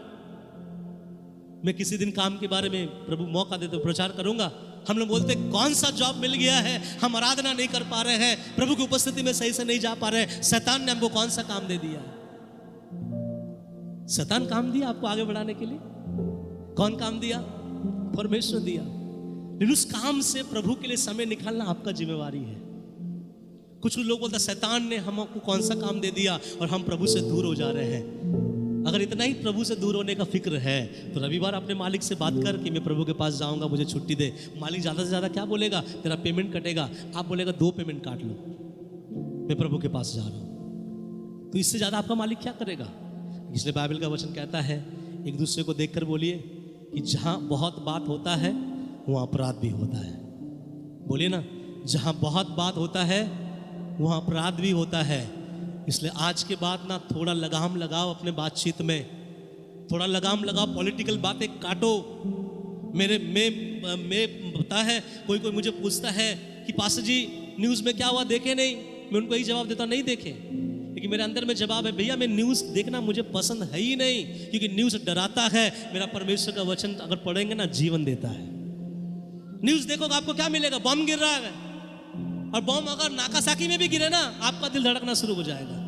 मैं किसी दिन काम के बारे में प्रभु मौका दे तो प्रचार करूंगा। हम लोग बोलते कौन सा जॉब मिल गया है, हम आराधना नहीं कर पा रहे हैं, प्रभु की उपस्थिति में सही से नहीं जा पा रहे हैं, शैतान ने हमको कौन सा काम दे दिया? शैतान काम दिया आपको आगे बढ़ाने के लिए? कौन काम दिया? परमेश्वर दिया। लेकिन उस काम से प्रभु के लिए समय निकालना आपका जिम्मेवारी है। कुछ लोग बोलते शैतान ने हमको कौन सा काम दे दिया और हम प्रभु से दूर हो जा रहे हैं। अगर इतना ही प्रभु से दूर होने का फिक्र है तो रविवार अपने मालिक से बात कर कि मैं प्रभु के पास जाऊंगा, मुझे छुट्टी दे। मालिक ज़्यादा से ज़्यादा क्या बोलेगा? तेरा पेमेंट कटेगा। आप बोलेगा 2 पेमेंट काट लो, मैं प्रभु के पास जा रहा हूँ। तो इससे ज़्यादा आपका मालिक क्या करेगा? इसलिए बाइबल का वचन कहता है एक दूसरे को देखकर बोलिए कि जहाँ बहुत बात होता है वहाँ अपराध भी होता है। बोलिए ना, जहाँ बहुत बात होता है वहाँ अपराध भी होता है। इसलिए आज के बाद ना थोड़ा लगाम लगाओ अपने बातचीत में, थोड़ा लगाम लगाओ, पॉलिटिकल बातें काटो। मैं पता है कोई मुझे पूछता है कि पास्टर जी न्यूज़ में क्या हुआ, देखे नहीं? मैं उनको यही जवाब देता नहीं देखे, लेकिन मेरे अंदर में जवाब है भैया मैं न्यूज़ देखना मुझे पसंद है ही नहीं, क्योंकि न्यूज़ डराता है। मेरा परमेश्वर का वचन अगर पढ़ेंगे ना जीवन देता है। न्यूज़ देखोगे आपको क्या मिलेगा? बम गिर रहा है, और बम अगर नाकासाकी में भी गिरे ना आपका दिल धड़कना शुरू हो जाएगा।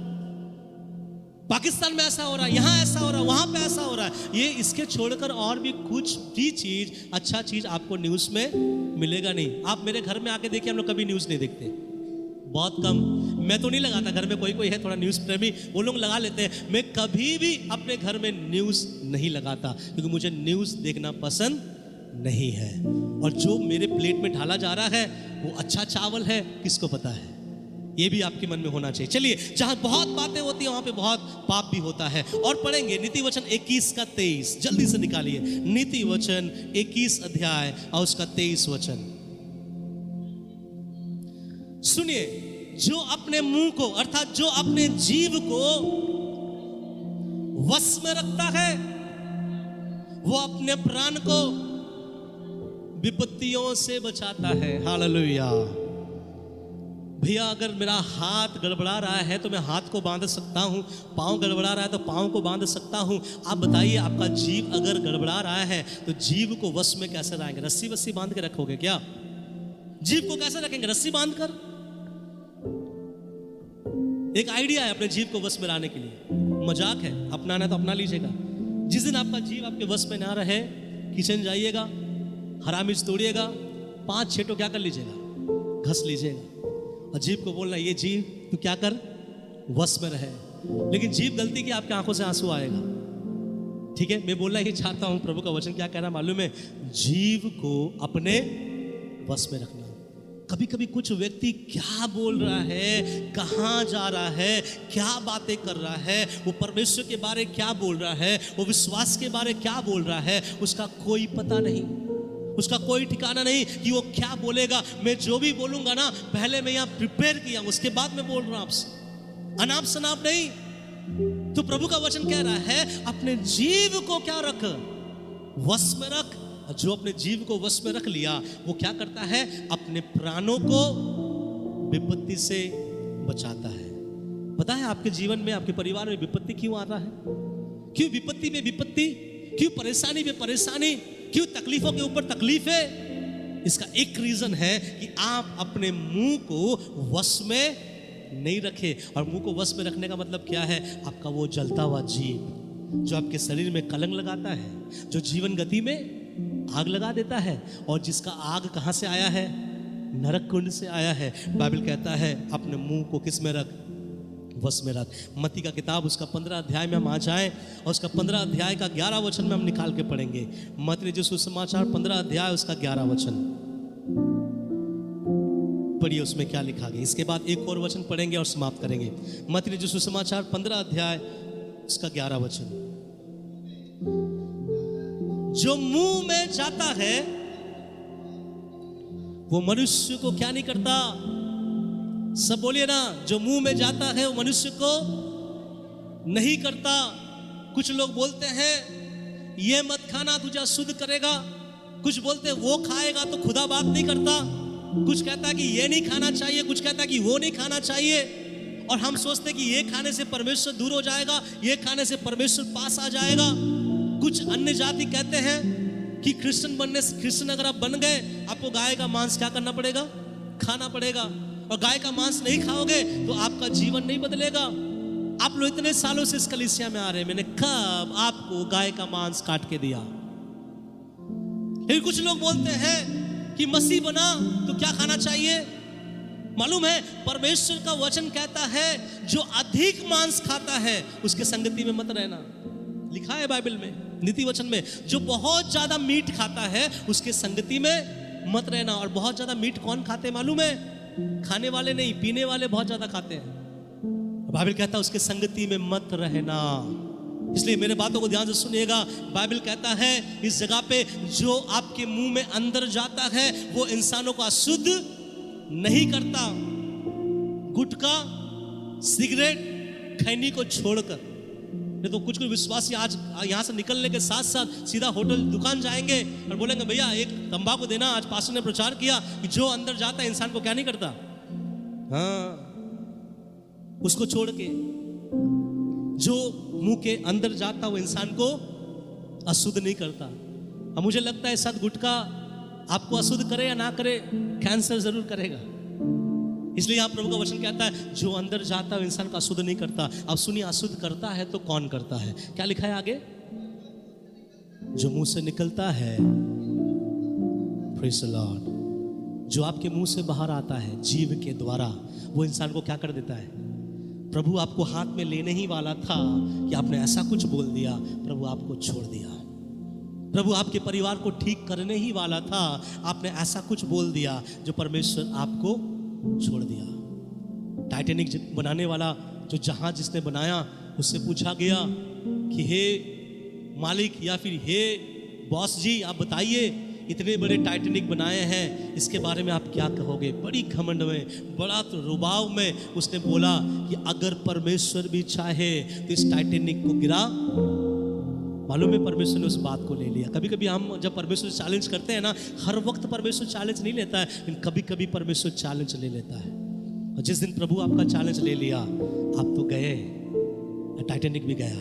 पाकिस्तान में ऐसा हो रहा है, यहाँ ऐसा हो रहा है, वहां पे ऐसा हो रहा है। ये इसके छोड़कर और भी कुछ भी चीज, अच्छा चीज आपको न्यूज़ में मिलेगा नहीं। आप मेरे घर में आके देखिए, हम लोग कभी न्यूज़ नहीं देखते, बहुत कम। मैं तो नहीं लगाता, घर में कोई है थोड़ा न्यूज़ प्रेमी, वो लोग लगा लेते हैं। मैं कभी भी अपने घर में न्यूज़ नहीं लगाता, क्योंकि मुझे न्यूज़ देखना पसंद नहीं है। और जो मेरे प्लेट में ढाला जा रहा है वो अच्छा चावल है किसको पता है? ये भी आपके मन में होना चाहिए। चलिए, जहां बहुत बातें होती हैं वहां पे बहुत पाप भी होता है। और पढ़ेंगे नीति वचन 21 का 23, जल्दी से निकालिए। नीति वचन 21 अध्याय और उसका 23 वचन सुनिए। जो अपने मुंह को अर्थात जो अपने जीव को वश में रखता है वो अपने प्राण को विपत्तियों से बचाता है। हालेलुया। भैया अगर मेरा हाथ गड़बड़ा रहा है तो मैं हाथ को बांध सकता हूँ, पाँव गड़बड़ा रहा है तो पाँव को बांध सकता हूँ। आप बताइए, आपका जीव अगर गड़बड़ा रहा है तो जीव को वश में कैसे लाएंगे? रस्सी वस्सी बांध के रखोगे क्या? जीव को कैसे रखेंगे? रस्सी बांध कर। एक आइडिया है अपने जीव को वश में लाने के लिए, मजाक है, अपनाना तो अपना लीजिएगा। जिस दिन आपका जीव आपके वश में ना रहे, किचन जाइएगा, हरा मिर्च तोड़िएगा, 5-6 तो क्या कर लीजिएगा, घस लीजिएगा, और जीव को बोलना ये जीव तू क्या कर, वश में रहे। लेकिन जीव गलती की आपके आंखों से आंसू आएगा। ठीक है, मैं बोलना ही चाहता हूं, प्रभु का वचन क्या कह रहा मालूम है, जीव को अपने वश में रखना। कभी कभी कुछ व्यक्ति क्या बोल रहा है, कहाँ जा रहा है, क्या बातें कर रहा है, वो परमेश्वर के बारे क्या बोल रहा है, वो विश्वास के बारे क्या बोल रहा है, उसका कोई पता नहीं, उसका कोई ठिकाना नहीं कि वो क्या बोलेगा। मैं जो भी बोलूंगा ना, पहले मैं यहाँ प्रिपेयर किया, उसके बाद मैं बोल रहा हूं आपसे, अनाप शनाप नहीं। तो प्रभु का वचन कह रहा है अपने जीव को क्या रख, वश में रख। जो अपने जीव को वश में रख लिया, वो क्या करता है, अपने प्राणों को विपत्ति से बचाता है। पता है आपके जीवन में, आपके परिवार में विपत्ति क्यों आ रहा है? क्यों विपत्ति में विपत्ति, क्यों परेशानी में परेशानी, क्यों तकलीफों के ऊपर तकलीफ है? इसका एक रीजन है कि आप अपने मुंह को वश में नहीं रखे। और मुंह को वश में रखने का मतलब क्या है? आपका वो जलता हुआ जीव जो आपके शरीर में कलंक लगाता है, जो जीवन गति में आग लगा देता है, और जिसका आग कहां से आया है, नरक कुंड से आया है। बाइबल कहता है अपने मुंह को किस में रख, वश में रख। मत्ती का किताब उसका 15 अध्याय में हम आ जाएं, और उसका 15 अध्याय का 11 वचन में हम निकाल के पढ़ेंगे। मत्ती जो सुसमाचार 15 अध्याय उसका 11 वचन पढ़िए, उसमें क्या लिखा गया। इसके बाद एक और वचन पढ़ेंगे और समाप्त करेंगे। मत्ती जो सुसमाचार 15 अध्याय उसका 11 वचन। जो मुंह में जाता है वो मनुष्य को क्या नहीं करता, सब बोलिए ना, जो मुंह में जाता है वो मनुष्य को नहीं करता। कुछ लोग बोलते हैं ये मत खाना तुझे अशुद्ध करेगा, कुछ बोलते हैं वो खाएगा तो खुदा बात नहीं करता, कुछ कहता है कि ये नहीं खाना चाहिए, कुछ कहता है कि वो नहीं खाना चाहिए। और हम सोचते हैं कि ये खाने से परमेश्वर दूर हो जाएगा, ये खाने से परमेश्वर पास आ जाएगा। कुछ अन्य जाति कहते हैं कि क्रिश्चियन अगर आप बन गए, आपको गाय का मांस क्या करना पड़ेगा, खाना पड़ेगा, और गाय का मांस नहीं खाओगे तो आपका जीवन नहीं बदलेगा। आप लोग इतने सालों से इस कलीसिया में आ रहे हैं, मैंने कब आपको गाय का मांस काट के दिया? फिर कुछ लोग बोलते हैं कि मसीह बना तो क्या खाना चाहिए? मालूम है परमेश्वर का वचन कहता है जो अधिक मांस खाता है उसके संगति में मत रहना। लिखा है बाइबल में, नीति वचन में, जो बहुत ज्यादा मीट खाता है उसके संगति में मत रहना। और बहुत ज्यादा मीट कौन खाते मालूम है? खाने वाले नहीं, पीने वाले बहुत ज्यादा खाते हैं। बाइबल कहता है उसके संगति में मत रहना। इसलिए मेरे बातों को ध्यान से सुनिएगा। बाइबल कहता है इस जगह पे जो आपके मुंह में अंदर जाता है वो इंसानों को अशुद्ध नहीं करता। गुटखा, सिगरेट, खैनी को छोड़कर। नहीं तो कुछ विश्वासी आज यहाँ से निकलने के साथ साथ सीधा होटल दुकान जाएंगे और बोलेंगे भैया एक तंबाकू देना। आज पास्टर ने प्रचार किया कि जो अंदर जाता है इंसान को क्या नहीं करता, हाँ, उसको छोड़ के जो मुंह के अंदर जाता वो इंसान को अशुद्ध नहीं करता। अब मुझे लगता है शायद गुटखा आपको अशुद्ध करे या ना करे, कैंसर जरूर करेगा। इसलिए यहाँ प्रभु का वचन कहता है जो अंदर जाता है वो इंसान का अशुद्ध नहीं करता। अब सुनिए, अशुद्ध करता है तो कौन करता है? क्या लिखा है आगे? जो मुंह से निकलता है, प्रेज़ द लॉर्ड, जो आपके मुंह से बाहर आता है जीव के द्वारा, वो इंसान को क्या कर देता है? प्रभु आपको हाथ में लेने ही वाला था कि आपने ऐसा कुछ बोल दिया, प्रभु आपको छोड़ दिया। प्रभु आपके परिवार को ठीक करने ही वाला था, आपने ऐसा कुछ बोल दिया जो परमेश्वर आपको छोड़ दिया। टाइटैनिक बनाने वाला जो जहाज जिसने बनाया, उससे पूछा गया कि हे मालिक या फिर हे बॉस जी, आप बताइए इतने बड़े टाइटैनिक बनाए हैं, इसके बारे में आप क्या कहोगे? बड़ी घमंड में, बड़ा रुबाव में उसने बोला कि अगर परमेश्वर भी चाहे तो इस टाइटैनिक को गिरा। मालूम है परमेश्वर ने उस बात को ले लिया। कभी कभी हम जब परमेश्वर चैलेंज करते हैं ना, हर वक्त परमेश्वर चैलेंज नहीं लेता है, लेकिन कभी कभी परमेश्वर चैलेंज ले लेता है। और जिस दिन प्रभु आपका चैलेंज ले लिया, आप तो गए, टाइटैनिक भी गया।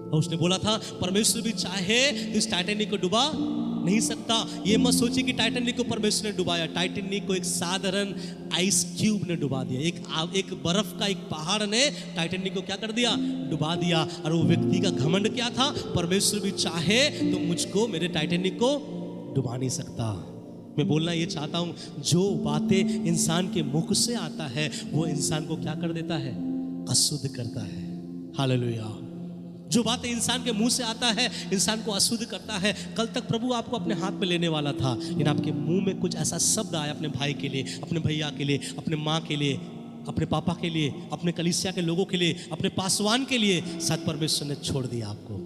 और उसने बोला था परमेश्वर भी चाहे तो इस टाइटैनिक को डुबा नहीं सकता। ये मत सोचिए कि टाइटैनिक को परमेश्वर ने डुबाया। टाइटैनिक को एक साधारण आइस क्यूब ने डुबा दिया। एक बर्फ का एक पहाड़ ने टाइटैनिक को क्या कर दिया? डुबा दिया। और वो व्यक्ति का घमंड क्या था? परमेश्वर भी चाहे तो मुझको, मेरे टाइटैनिक को डुबा नहीं सकता। मैं बोलना ये चाहता हूं, जो बातें इंसान के मुख से आता है वो इंसान को क्या कर देता है? अशुद्ध करता है। हालेलुया। जो बातें इंसान के मुंह से आता है इंसान को अशुद्ध करता है। कल तक प्रभु आपको अपने हाथ में लेने वाला था, लेकिन आपके मुंह में कुछ ऐसा शब्द आया अपने भाई के लिए, अपने भैया के लिए, अपने माँ के लिए, अपने पापा के लिए, अपने कलीसिया के लोगों के लिए, अपने पासवान के लिए। शायद परमेश्वर ने छोड़ दिया आपको।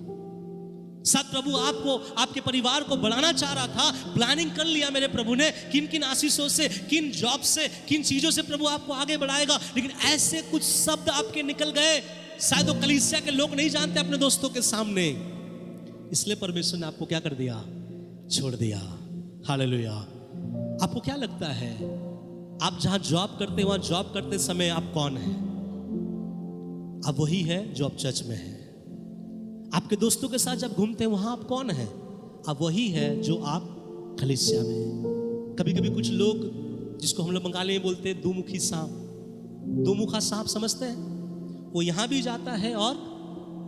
शायद प्रभु आपको, आपके परिवार को बढ़ाना चाह रहा था। प्लानिंग कर लिया मेरे प्रभु ने, किन किन आशीषों से, किन जॉब से, किन चीजों से प्रभु आपको आगे बढ़ाएगा। लेकिन ऐसे कुछ शब्द आपके निकल गए, शायद वो कलीसिया के लोग नहीं जानते अपने दोस्तों के सामने, इसलिए परमेश्वर ने आपको क्या कर दिया? छोड़ दिया। हालेलुया। आपको क्या लगता है, आप जहां जॉब करते, वहां जॉब करते समय आप कौन हैं? आप वही है जो आप चर्च में हैं। आपके दोस्तों के साथ जब घूमते हैं वहां आप कौन हैं? आप वही है जो आप कलीसिया में हैं। कभी कभी कुछ लोग, जिसको हम लोग बंगाली में बोलते हैं दुमुखी सांप, दुमुखा सांप समझते हैं? वो यहां भी जाता है और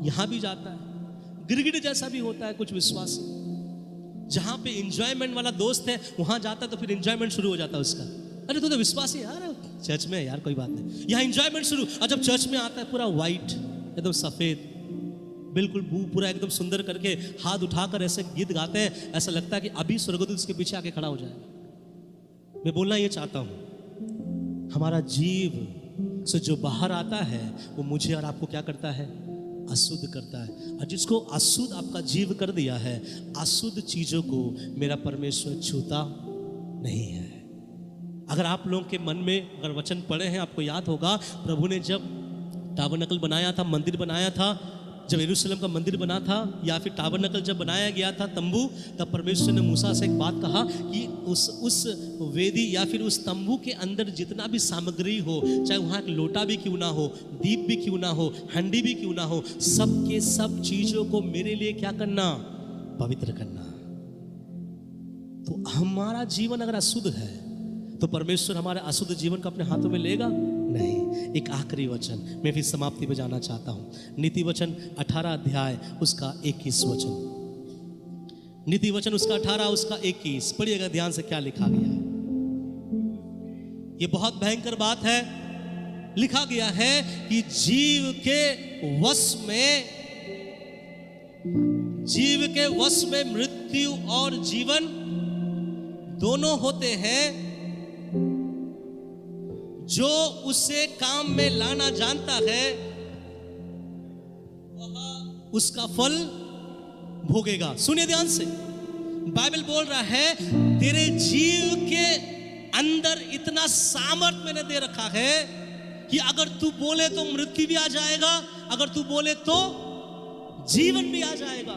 यहां भी जाता है। गिरगिट जैसा भी होता है कुछ विश्वासी, जहां पे एंजॉयमेंट वाला दोस्त है वहां जाता है तो फिर एंजॉयमेंट शुरू हो जाता है उसका। अरे तू तो विश्वासी है यार, चर्च में यार कोई बात नहीं, यहाँ एंजॉयमेंट शुरू। और जब चर्च में आता है पूरा वाइट, एकदम सफेद, बिल्कुल पूरा एकदम सुंदर करके हाथ उठाकर ऐसे गीत गाते हैं, ऐसा लगता है कि अभी स्वर्गदूत उसके पीछे आके खड़ा हो जाएगा। मैं बोलना ये चाहता हूं, हमारा जीव से जो बाहर आता है वो मुझे और आपको क्या करता है? अशुद्ध करता है। और जिसको अशुद्ध आपका जीव कर दिया है, अशुद्ध चीजों को मेरा परमेश्वर छूता नहीं है। अगर आप लोगों के मन में अगर वचन पढ़े हैं, आपको याद होगा प्रभु ने जब टाबरनकल बनाया था, मंदिर बनाया था, जब यरूशलेम का मंदिर बना था या फिर टाबरनकल जब बनाया गया था, तंबू, तब परमेश्वर ने मूसा से एक बात कहा कि उस वेदी या फिर उस तंबू के अंदर जितना भी सामग्री हो, चाहे वहाँ एक लोटा भी क्यों ना हो, दीप भी क्यों ना हो, हंडी भी क्यों ना हो, सब के सब चीजों को मेरे लिए क्या करना? पवित्र करना। तो हमारा जीवन अगर अशुद्ध है तो परमेश्वर हमारे अशुद्ध जीवन को अपने हाथों में लेगा नहीं। एक आखिरी वचन, मैं फिर समाप्ति पे जाना चाहता हूं। नीति वचन 18 अध्याय उसका 21 वचन। नीति वचन उसका 18 उसका 21 पढ़िएगा ध्यान से, क्या लिखा गया है। ये बहुत भयंकर बात है। लिखा गया है कि जीव के वश में मृत्यु और जीवन दोनों होते हैं। जो उसे काम में लाना जानता है वह उसका फल भोगेगा। सुनिए ध्यान से, बाइबल बोल रहा है तेरे जीव के अंदर इतना सामर्थ मैंने दे रखा है कि अगर तू बोले तो मृत्यु भी आ जाएगा, अगर तू बोले तो जीवन भी आ जाएगा।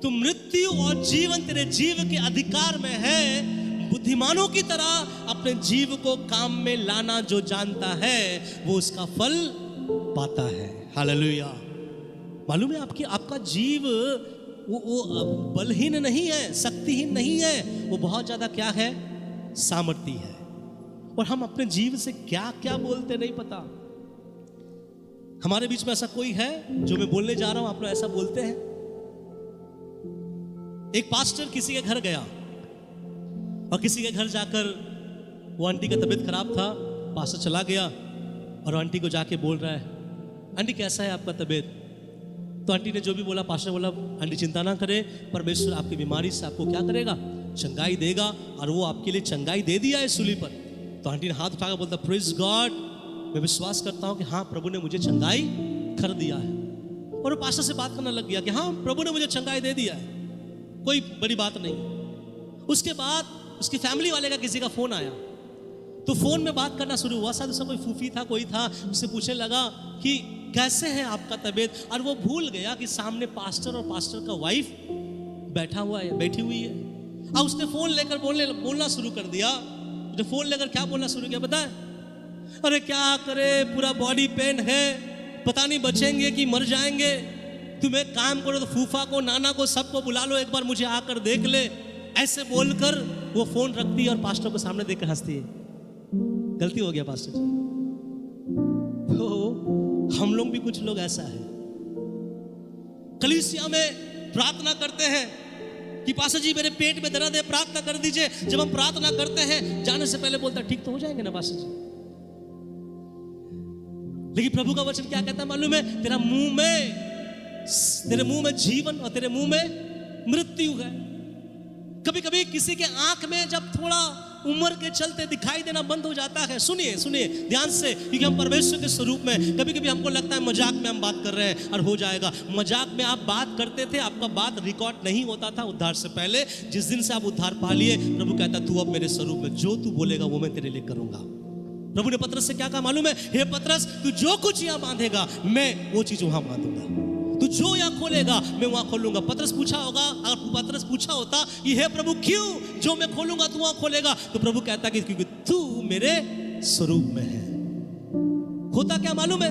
तो मृत्यु और जीवन तेरे जीव के अधिकार में है। बुद्धिमानों की तरह अपने जीव को काम में लाना जो जानता है वो उसका फल पाता है। हालेलुया। मालूम है आपका जीव वो बलहीन नहीं है, शक्तिहीन नहीं है, वो बहुत ज्यादा क्या है? सामर्थी है। और हम अपने जीव से क्या क्या बोलते नहीं पता। हमारे बीच में ऐसा कोई है जो मैं बोलने जा रहा हूं आप लोग ऐसा बोलते हैं? एक पास्टर किसी के घर गया और किसी के घर जाकर वो आंटी का तबीयत खराब था, पास्टर चला गया और आंटी को जाके बोल रहा है, आंटी कैसा है आपका तबीयत? तो आंटी ने जो भी बोला, पास्टर बोला आंटी चिंता ना करें, परमेश्वर आपकी बीमारी से आपको क्या करेगा? चंगाई देगा। और वो आपके लिए चंगाई दे दिया है सूली पर। तो आंटी ने हाथ उठाकर बोलता, प्रेज गॉड, मैं विश्वास करता हूँ कि हाँ प्रभु ने मुझे चंगाई कर दिया है। और वो पास्टर से बात करना लग गया कि हाँ प्रभु ने मुझे चंगाई दे दिया है, कोई बड़ी बात नहीं। उसके बाद उसकी फैमिली वाले का किसी का फोन आया, तो फोन में बात करना शुरू हुआ। शायद उसका कोई फूफी था, कोई था, उससे पूछने लगा कि कैसे है आपका तबीयत। और वो भूल गया कि सामने पास्टर और पास्टर का वाइफ बैठी हुई है। और उसने फोन लेकर बोलना शुरू कर दिया। उसने फोन लेकर क्या बोलना शुरू किया पता है? अरे क्या करे, पूरा बॉडी पेन है, पता नहीं बचेंगे कि मर जाएंगे, तुम एक काम करो तो फूफा को, नाना को, सबको बुला लो, एक बार मुझे आकर देख ले। ऐसे बोलकर वो फोन रखती है और पास्टर को सामने देखकर हंसती है। गलती हो गया पास्टर जी। तो हम लोग भी कुछ लोग ऐसा है, कलीसिया में प्रार्थना करते हैं कि पास्टर जी मेरे पेट में दर्द है, प्रार्थना कर दीजिए। जब हम प्रार्थना करते हैं जाने से पहले बोलता है ठीक तो हो जाएंगे ना पास्टर जी। लेकिन प्रभु का वचन क्या कहता है मालूम है? तेरे मुंह में जीवन और तेरे मुंह में मृत्यु है। कभी कभी किसी के आंख में जब थोड़ा उम्र के चलते दिखाई देना बंद हो जाता है, सुनिए सुनिए ध्यान से, क्योंकि हम परमेश्वर के स्वरूप में, कभी कभी हमको लगता है मजाक में हम बात कर रहे हैं और हो जाएगा। मजाक में आप बात करते थे, आपका बात रिकॉर्ड नहीं होता था उद्धार से पहले। जिस दिन से आप उद्धार पा लिए, प्रभु कहता तू अब मेरे स्वरूप में जो तू बोलेगा वो मैं तेरे लिए करूंगा। प्रभु ने पतरस से क्या कहा मालूम है? हे पतरस, तू जो कुछ यहां बांधेगा मैं वो चीज वहां बांधूंगा, तू जो यहाँ खोलेगा मैं वहां खोलूंगा। पतरस पूछा होगा, अगर पतरस पूछा होता कि हे प्रभु क्यों, जो मैं खोलूंगा तू वहां खोलेगा, तो प्रभु कहता कि क्योंकि तू मेरे स्वरूप में है। होता क्या मालूम है?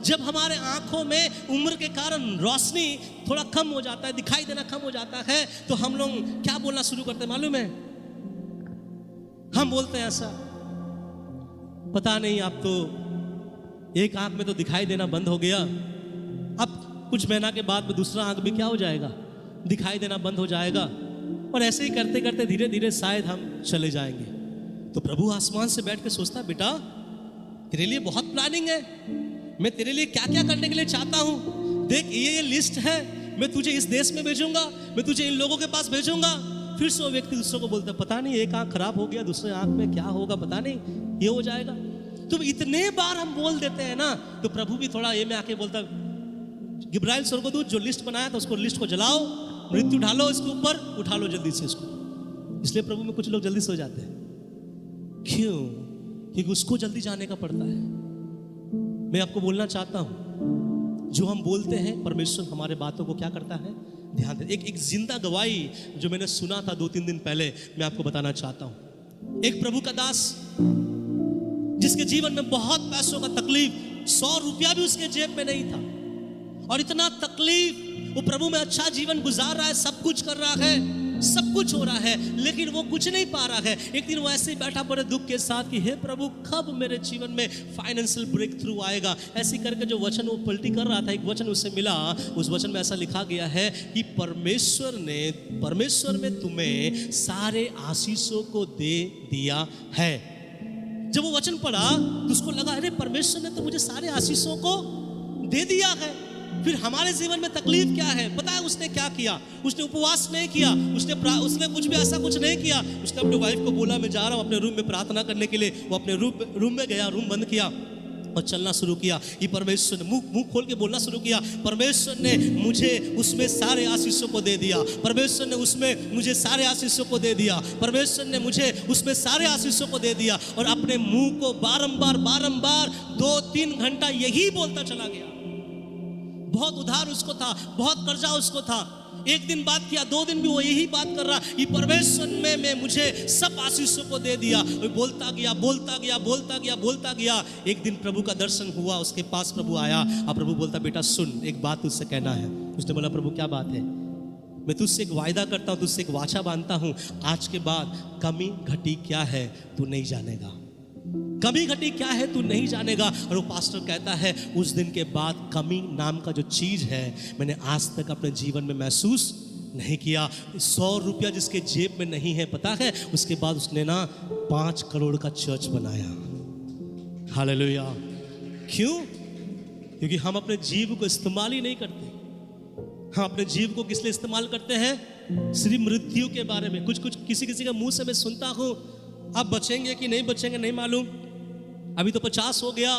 जब हमारे आंखों में उम्र के कारण रोशनी थोड़ा कम हो जाता है, दिखाई देना कम हो जाता है, तो हम लोग क्या बोलना शुरू करते हैं मालूम है? हम बोलते हैं ऐसा, पता नहीं आप तो एक आंख में तो दिखाई देना बंद हो गया, अब कुछ महीना के बाद में दूसरा आंख भी क्या हो जाएगा, दिखाई देना बंद हो जाएगा। और ऐसे ही करते करते धीरे धीरे शायद हम चले जाएंगे। तो प्रभु आसमान से बैठ के सोचता, बेटा तेरे लिए बहुत प्लानिंग है, मैं तेरे लिए क्या क्या करने के लिए चाहता हूं। देख ये लिस्ट है, मैं तुझे इस देश में भेजूंगा, मैं तुझे इन लोगों के पास भेजूंगा। फिर से वो व्यक्ति दूसरों को बोलता, पता नहीं एक आंख खराब हो गया, दूसरे आंख में क्या होगा, पता नहीं ये हो जाएगा। तो इतने बार हम बोल देते हैं ना, तो प्रभु भी थोड़ा ये में आके बोलता, गिब्राइल स्वर्गदूत जो लिस्ट बनाया था उसको, लिस्ट को जलाओ, मृत्यु ढालो इसके ऊपर, उठा लो जल्दी से इसको। इसलिए प्रभु में कुछ लोग जल्दी से हो जाते हैं। क्यों? क्योंकि उसको जल्दी जाने का पड़ता है। मैं आपको बोलना चाहता हूं, जो हम बोलते हैं परमेश्वर हमारे बातों को क्या करता है, ध्यान दे। एक जिंदा गवाही जो मैंने सुना था 2-3 दिन पहले, मैं आपको बताना चाहता हूं। एक प्रभु का दास जिसके जीवन में बहुत पैसों का तकलीफ, 100 रुपया भी उसके जेब में नहीं था, और इतना तकलीफ, वो प्रभु में अच्छा जीवन गुजार रहा है, सब कुछ कर रहा है, सब कुछ हो रहा है, लेकिन वो कुछ नहीं पा रहा है। एक दिन वो ऐसे ही बैठा बड़े दुख के साथ कि हे प्रभु कब मेरे जीवन में फाइनेंशियल ब्रेक थ्रू आएगा। ऐसे करके जो वचन वो पलटी कर रहा था, एक वचन उससे मिला, उस वचन में ऐसा लिखा गया है कि परमेश्वर ने तुम्हें सारे आशीषों को दे दिया है। जब वो वचन पढ़ा तो उसको लगा, अरे परमेश्वर ने तो मुझे सारे आशीषों को दे दिया है, फिर हमारे जीवन में तकलीफ क्या है? पता है उसने क्या किया? उसने उपवास नहीं किया, उसने कुछ भी ऐसा कुछ नहीं किया। उसने अपने वाइफ को बोला मैं जा रहा हूं अपने रूम में प्रार्थना करने के लिए। वो अपने रूम में गया, रूम बंद किया और चलना शुरू किया। ये परमेश्वर ने मुंह खोल के बोलना शुरू किया, परमेश्वर ने मुझे उसमें सारे आशीषों को दे दिया, परमेश्वर ने उसमें मुझे सारे आशीषों को दे दिया, परमेश्वर ने मुझे उसमें सारे आशीषों को दे दिया। और अपने मुंह को बारंबार 2-3 घंटा यही बोलता चला गया। बहुत उधार उसको था, बहुत कर्जा उसको था। एक दिन बात किया, 2 दिन भी वो यही बात कर रहा, ये परमेश्वर में मुझे सब आशीषों को दे दिया। बोलता गया। एक दिन प्रभु का दर्शन हुआ, उसके पास प्रभु आया और प्रभु बोलता, बेटा सुन, एक बात तुझसे कहना है। उसने बोला, प्रभु क्या बात है? मैं तुझसे एक वायदा करता हूँ, तुझसे एक वाचा बांधता हूँ, आज के बाद कमी घटी क्या है तू नहीं जानेगा, कमी घटी क्या है तू नहीं जानेगा। और वो पास्टर कहता है, उस दिन के बाद कमी नाम का जो चीज है मैंने आज तक अपने जीवन में महसूस नहीं किया। 100 रुपया जिसके जेब में नहीं है, पता है उसके बाद उसने ना 5 करोड़ का चर्च बनाया। हालेलुया। क्यों? क्योंकि हम अपने जीव को इस्तेमाल ही नहीं करते। हम अपने जीव को किस लिए इस्तेमाल करते हैं? सिर्फ मृत्यु के बारे में। कुछ किसी का मुंह से मैं सुनता हूं, आप बचेंगे कि नहीं बचेंगे नहीं मालूम, अभी तो 50 हो गया,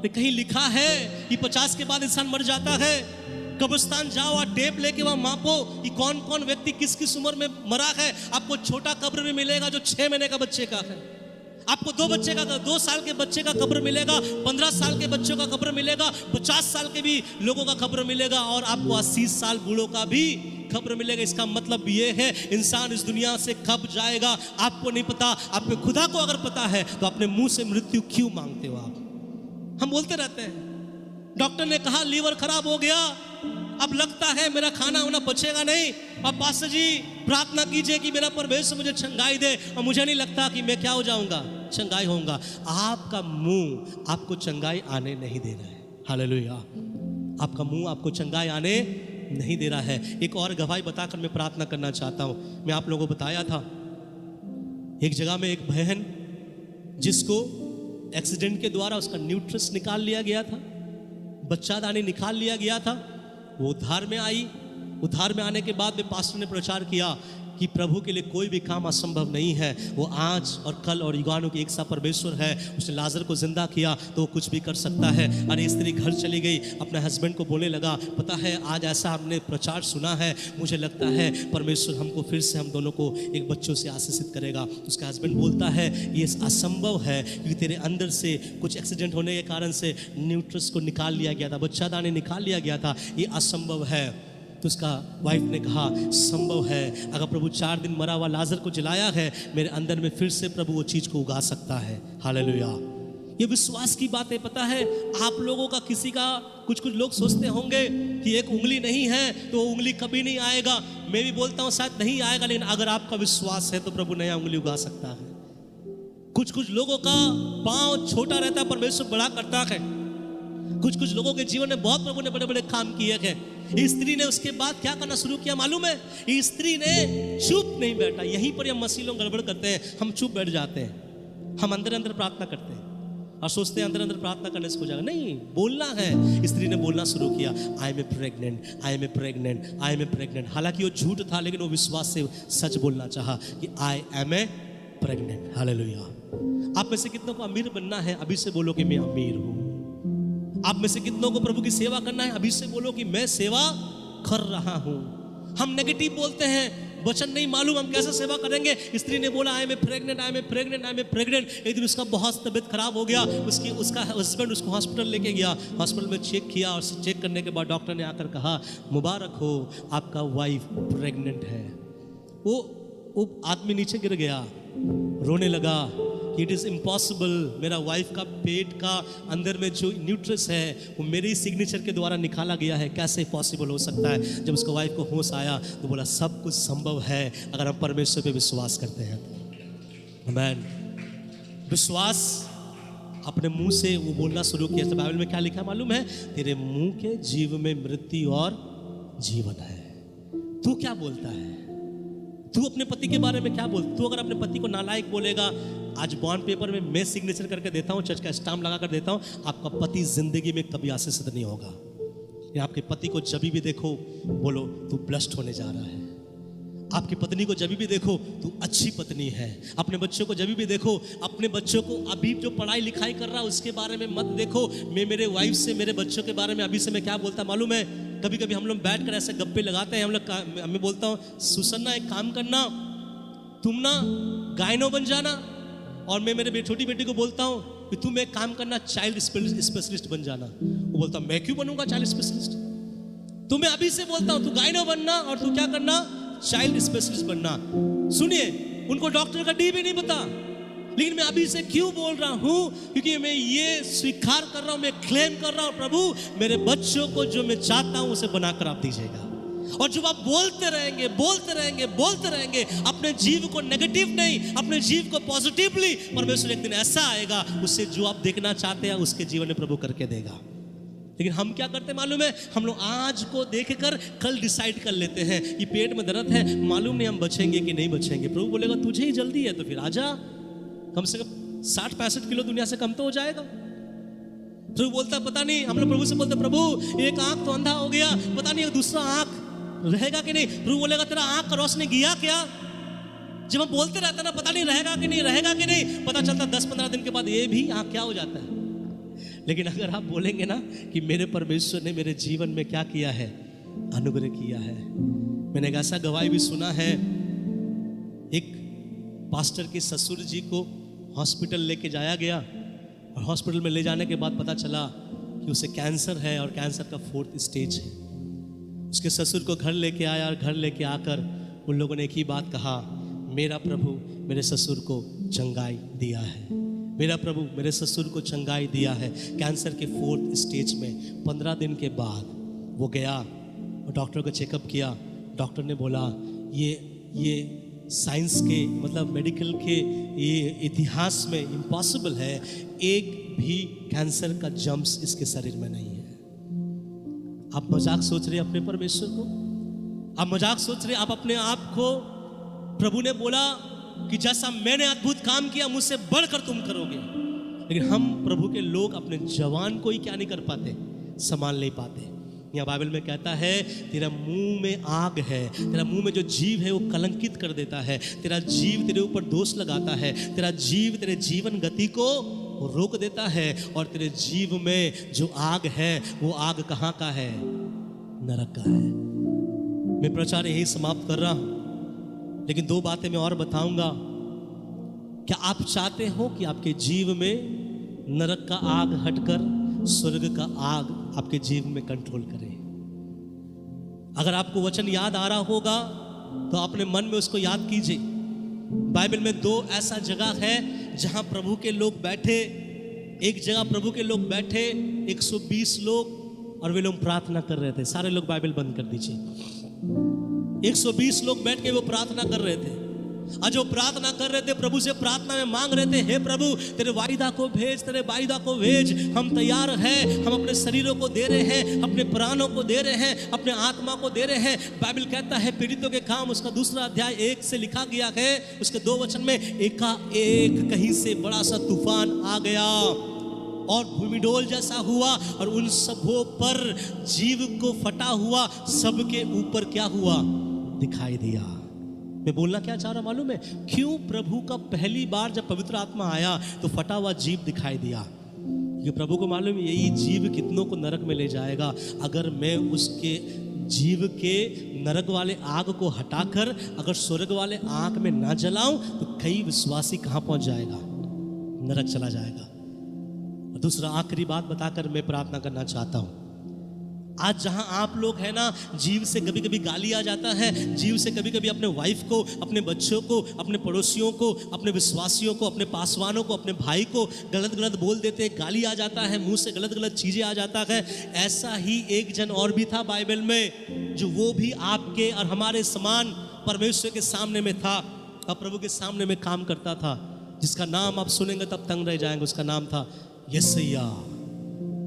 तो कहीं लिखा है कि 50 के बाद इंसान मर जाता है। कब्रिस्तान जाओ और टेप लेके वहां मापो कि कौन कौन व्यक्ति किस किस उम्र में मरा है। आपको छोटा कब्र भी मिलेगा जो 6 महीने का बच्चे का है, आपको 2 साल के बच्चे का कब्र मिलेगा, 15 साल के बच्चों का कब्र मिलेगा, 50 साल के भी लोगों का कब्र मिलेगा, और आपको 80 साल बूढ़ों का भी कब्र मिलेगा। इसका मतलब ये है इंसान इस दुनिया से कब जाएगा आपको नहीं पता। आपके खुदा को अगर पता है तो अपने मुंह से मृत्यु क्यों मांगते हो आप? हम बोलते रहते हैं, डॉक्टर ने कहा लीवर खराब हो गया, अब लगता है मेरा खाना होना बचेगा नहीं। अब पास्टर जी प्रार्थना कीजिए कि मेरा परमेश्वर मुझे चंगाई दे, और मुझे नहीं लगता कि मैं क्या हो जाऊंगा, चंगाई होऊंगा। आपका मुंह आपको चंगाई आने नहीं दे रहा है। हालेलुया। आपका मुंह आपको चंगाई आने नहीं दे रहा है। एक और गवाही बताकर मैं प्रार्थना करना चाहता हूं। मैं आप लोगों को बताया था, एक जगह में एक बहन जिसको एक्सीडेंट के द्वारा उसका न्यूट्रस निकाल लिया गया था, बच्चादानी निकाल लिया गया था। वो उद्धार में आई। उद्धार में आने के बाद में पास्टर ने प्रचार किया कि प्रभु के लिए कोई भी काम असंभव नहीं है। वो आज और कल और युगानों की एक सा परमेश्वर है। उसने लाजर को जिंदा किया तो वो कुछ भी कर सकता है। अरे स्त्री घर चली गई, अपने हस्बैंड को बोलने लगा, पता है आज ऐसा हमने प्रचार सुना है, मुझे लगता है परमेश्वर हमको फिर से हम दोनों को एक बच्चों से आशीषित करेगा। उसका हस्बैंड बोलता है ये असंभव है, क्योंकि तेरे अंदर से कुछ एक्सीडेंट होने के कारण से न्यूट्रस को निकाल लिया गया था, बच्चादानी निकाल लिया गया था, ये असंभव है। तो उसका वाइफ ने कहा संभव है, अगर प्रभु 4 दिन मरा हुआ लाजर को जिलाया है, मेरे अंदर में फिर से प्रभु वो चीज को उगा सकता है। हालेलुया। ये विश्वास की बात है। पता है आप लोगों का, किसी का, कुछ लोग सोचते होंगे कि एक उंगली नहीं है तो उंगली कभी नहीं आएगा। मैं भी बोलता हूं शायद नहीं आएगा, लेकिन अगर आपका विश्वास है तो प्रभु नया उंगली उगा सकता है। कुछ लोगों का पांव छोटा रहता है, परमेश्वर बड़ा करता है। कुछ लोगों के जीवन में बहुत प्रभु ने बड़े बड़े काम किए हैं। स्त्री ने उसके बाद क्या करना शुरू किया मालूम है? स्त्री ने चुप नहीं बैठा। यहीं पर हम मसीह लोग गड़बड़ करते हैं, हम चुप बैठ जाते हैं। हम अंदर अंदर प्रार्थना करते हैं और सोचते हैं अंदर अंदर प्रार्थना करने से हो जाएगा। नहीं, बोलना है। स्त्री ने बोलना शुरू किया, I am a pregnant, I am a pregnant, I am a pregnant. हालांकि वो झूठ था, लेकिन वो विश्वास से सच बोलना चाहा कि I am a pregnant. Hallelujah. आप में से कितनों को अमीर बनना है? अभी से बोलो कि मैं अमीर हूं। आप में से कितनों को प्रभु की सेवा करना है? अभी से बोलो कि मैं सेवा कर रहा हूं। हम नेगेटिव बोलते हैं, वचन नहीं मालूम हम कैसे सेवा करेंगे। स्त्री ने बोला I am a pregnant, I am a pregnant, I am a pregnant. एक दिन उसका बहुत तबीयत खराब हो गया। उसका हस्बैंड उसको हॉस्पिटल लेके गया। हॉस्पिटल में चेक किया और चेक करने के बाद डॉक्टर ने आकर कहा मुबारक हो, आपका वाइफ प्रेग्नेंट है। वो आदमी नीचे गिर गया, रोने लगा। इट इज़ इम्पॉसिबल, मेरा वाइफ का पेट का अंदर में जो न्यूट्रस है वो मेरे सिग्नेचर के द्वारा निकाला गया है, कैसे पॉसिबल हो सकता है? जब उसको वाइफ को होश आया तो बोला सब कुछ संभव है अगर हम परमेश्वर पे विश्वास करते हैं। आमीन। विश्वास अपने मुंह से वो बोलना शुरू किया। तो बाइबल में क्या लिखा मालूम है? तेरे मुंह के जीव में मृत्यु और जीवन है। तू क्या बोलता है? तू अपने पति के बारे में क्या बोलता? तू अगर अपने पति को नालायक बोलेगा, आज बॉन्ड पेपर में मैं सिग्नेचर करके देता हूं, चर्च का स्टाम्प लगा कर देता हूं, आपका पति जिंदगी में कभी आशीषित नहीं होगा। या आपके पति को जब भी देखो बोलो तू ब्लेस्ड होने जा रहा है। आपकी पत्नी को जब भी देखो तू अच्छी पत्नी है। अपने बच्चों को जब भी देखो, अपने बच्चों को अभी जो पढ़ाई लिखाई कर रहा है उसके बारे में मत देखो। मैं मेरे वाइफ से, मेरे बच्चों के बारे में अभी से मैं क्या बोलता मालूम है? कभी कभी हम लोग बैठ कर ऐसे गप्पे लगाते हैं। मैं बोलता हूँ सुसन्ना एक काम करना, तुम ना गायनो बन जाना, और मैं मेरे छोटी बेटी को बोलता हूँ कि तुम एक काम करना, चाइल्ड स्पेशलिस्ट बन जाना। वो बोलता मैं क्यों बनूंगा चाइल्ड स्पेशलिस्ट? तो मैं अभी से बोलता हूँ तू गायनो बनना और तू क्या करना, चाइल्ड स्पेशलिस्ट बनना। सुनिए, उनको डॉक्टर का डी भी नहीं पता, लेकिन मैं अभी से क्यों बोल रहा हूं? क्योंकि मैं ये स्वीकार कर रहा हूं, मैं क्लेम कर रहा हूं, प्रभु मेरे बच्चों को जो मैं चाहता हूं उसे बनाकर आप दीजिएगा। और जब आप बोलते रहेंगे, बोलते रहेंगे, बोलते रहेंगे, अपने जीव को नेगेटिव नहीं, अपने जीव को पॉजिटिवली, परमेश्वर एक दिन ऐसा आएगा उससे जो आप देखना चाहते हैं उसके जीवन में प्रभु करके देगा। लेकिन हम क्या करते मालूम है? हम लोग आज को देखकर कल डिसाइड कर लेते हैं कि पेट में दर्द है, मालूम नहीं हम बचेंगे कि नहीं बचेंगे। प्रभु बोलेगा तुझे ही जल्दी है तो फिर आजा, कम से कम 60-65 किलो दुनिया से कम तो हो जाएगा। प्रभु बोलता पता नहीं, हम लोग प्रभु से बोलते प्रभु एक आंख तो अंधा हो गया, पता नहीं दूसरा आंख रहेगा कि नहीं। प्रभु बोलेगा तेरा आंख का रोशनी गया क्या? जब हम बोलते रहते ना पता नहीं रहेगा कि नहीं, रहेगा कि नहीं, पता चलता 10-15 दिन के बाद ये भी आंख क्या हो जाता है। लेकिन अगर आप बोलेंगे ना कि मेरे परमेश्वर ने मेरे जीवन में क्या किया है, अनुग्रह किया है। मैंने एक ऐसा गवाही भी सुना है, एक पास्टर के ससुर जी को हॉस्पिटल लेके जाया गया और हॉस्पिटल में ले जाने के बाद पता चला कि उसे कैंसर है और कैंसर का 4th स्टेज है। उसके ससुर को घर लेके आया और घर लेके आकर उन लोगों ने एक ही बात कहा, मेरा प्रभु मेरे ससुर को चंगाई दिया है, मेरा प्रभु मेरे ससुर को चंगाई दिया है। कैंसर के 4th स्टेज में 15 दिन के बाद वो गया और डॉक्टर को चेकअप किया। डॉक्टर ने बोला ये साइंस के मतलब मेडिकल के ये इतिहास में इम्पॉसिबल है, एक भी कैंसर का जर्म्स इसके शरीर में नहीं है। आप मजाक सोच रहे अपने परमेश्वर को, आप मजाक सोच रहे आप अपने आप को। प्रभु ने बोला कि जैसा मैंने अद्भुत काम किया मुझसे बढ़कर तुम करोगे। लेकिन हम प्रभु के लोग अपने जवान को ही क्या नहीं कर पाते, संभाल नहीं पाते। यहाँ बाइबल में कहता है तेरा मुंह में आग है, तेरा मुंह में जो जीव है वो कलंकित कर देता है, तेरा जीव तेरे ऊपर दोष लगाता है, तेरा जीव तेरे जीवन गति को रोक देता है, और तेरे जीव में जो आग है वो आग कहाँ का है, नरक का है। मैं प्रचार यही समाप्त कर रहा हूं, लेकिन दो बातें मैं और बताऊंगा। क्या आप चाहते हो कि आपके जीव में नरक का आग हटकर स्वर्ग का आग आपके जीव में कंट्रोल करे? अगर आपको वचन याद आ रहा होगा तो अपने मन में उसको याद कीजिए। बाइबल में दो ऐसा जगह है जहां प्रभु के लोग बैठे। एक जगह प्रभु के लोग बैठे 120 लोग, और वे लोग प्रार्थना कर रहे थे। सारे लोग बाइबल बंद कर दीजिए। 120 लोग बैठ के वो प्रार्थना कर रहे थे। आज वो प्रार्थना कर रहे थे, प्रभु से प्रार्थना में मांग रहे थे, हे प्रभु तेरे वायदा को भेज, तेरे वायदा को भेज, हम तैयार हैं, हम अपने शरीरों को दे रहे हैं, अपने प्राणों को दे रहे हैं, अपने आत्मा को दे रहे हैं। बाइबल कहता है पीड़ितों के काम, उसका 2 अध्याय 1 से लिखा गया है, उसके 2 वचन में, एकाएक कहीं से बड़ा सा तूफान आ गया और भूमिडोल जैसा हुआ, और उन सबों पर जीव को फटा हुआ सबके ऊपर क्या हुआ, दिखाई दिया। मैं बोलना क्या चाह रहा मालूम है? क्यों प्रभु का पहली बार जब पवित्र आत्मा आया तो फटा हुआ जीव दिखाई दिया? क्योंकि प्रभु को मालूम है यही जीव कितनों को नरक में ले जाएगा। अगर मैं उसके जीव के नरक वाले आग को हटाकर अगर स्वर्ग वाले आग में ना जलाऊं तो कई विश्वासी कहां पहुंच जाएगा, नरक चला जाएगा। और दूसरा आखिरी बात बताकर मैं प्रार्थना करना चाहता हूं। आज जहां आप लोग हैं ना, जीव से कभी कभी गाली आ जाता है, जीव से कभी कभी अपने वाइफ को, अपने बच्चों को, अपने पड़ोसियों को, अपने विश्वासियों को, अपने पासवानों को, अपने भाई को गलत गलत बोल देते हैं, गाली आ जाता है, मुंह से गलत गलत चीजें आ जाता है। ऐसा ही एक जन और भी था बाइबल में, जो वो भी आपके और हमारे समान परमेश्वर के सामने में था और प्रभु के सामने में काम करता था, जिसका नाम आप सुनेंगे तब तंग रह जाएंगे। उसका नाम था यशायाह,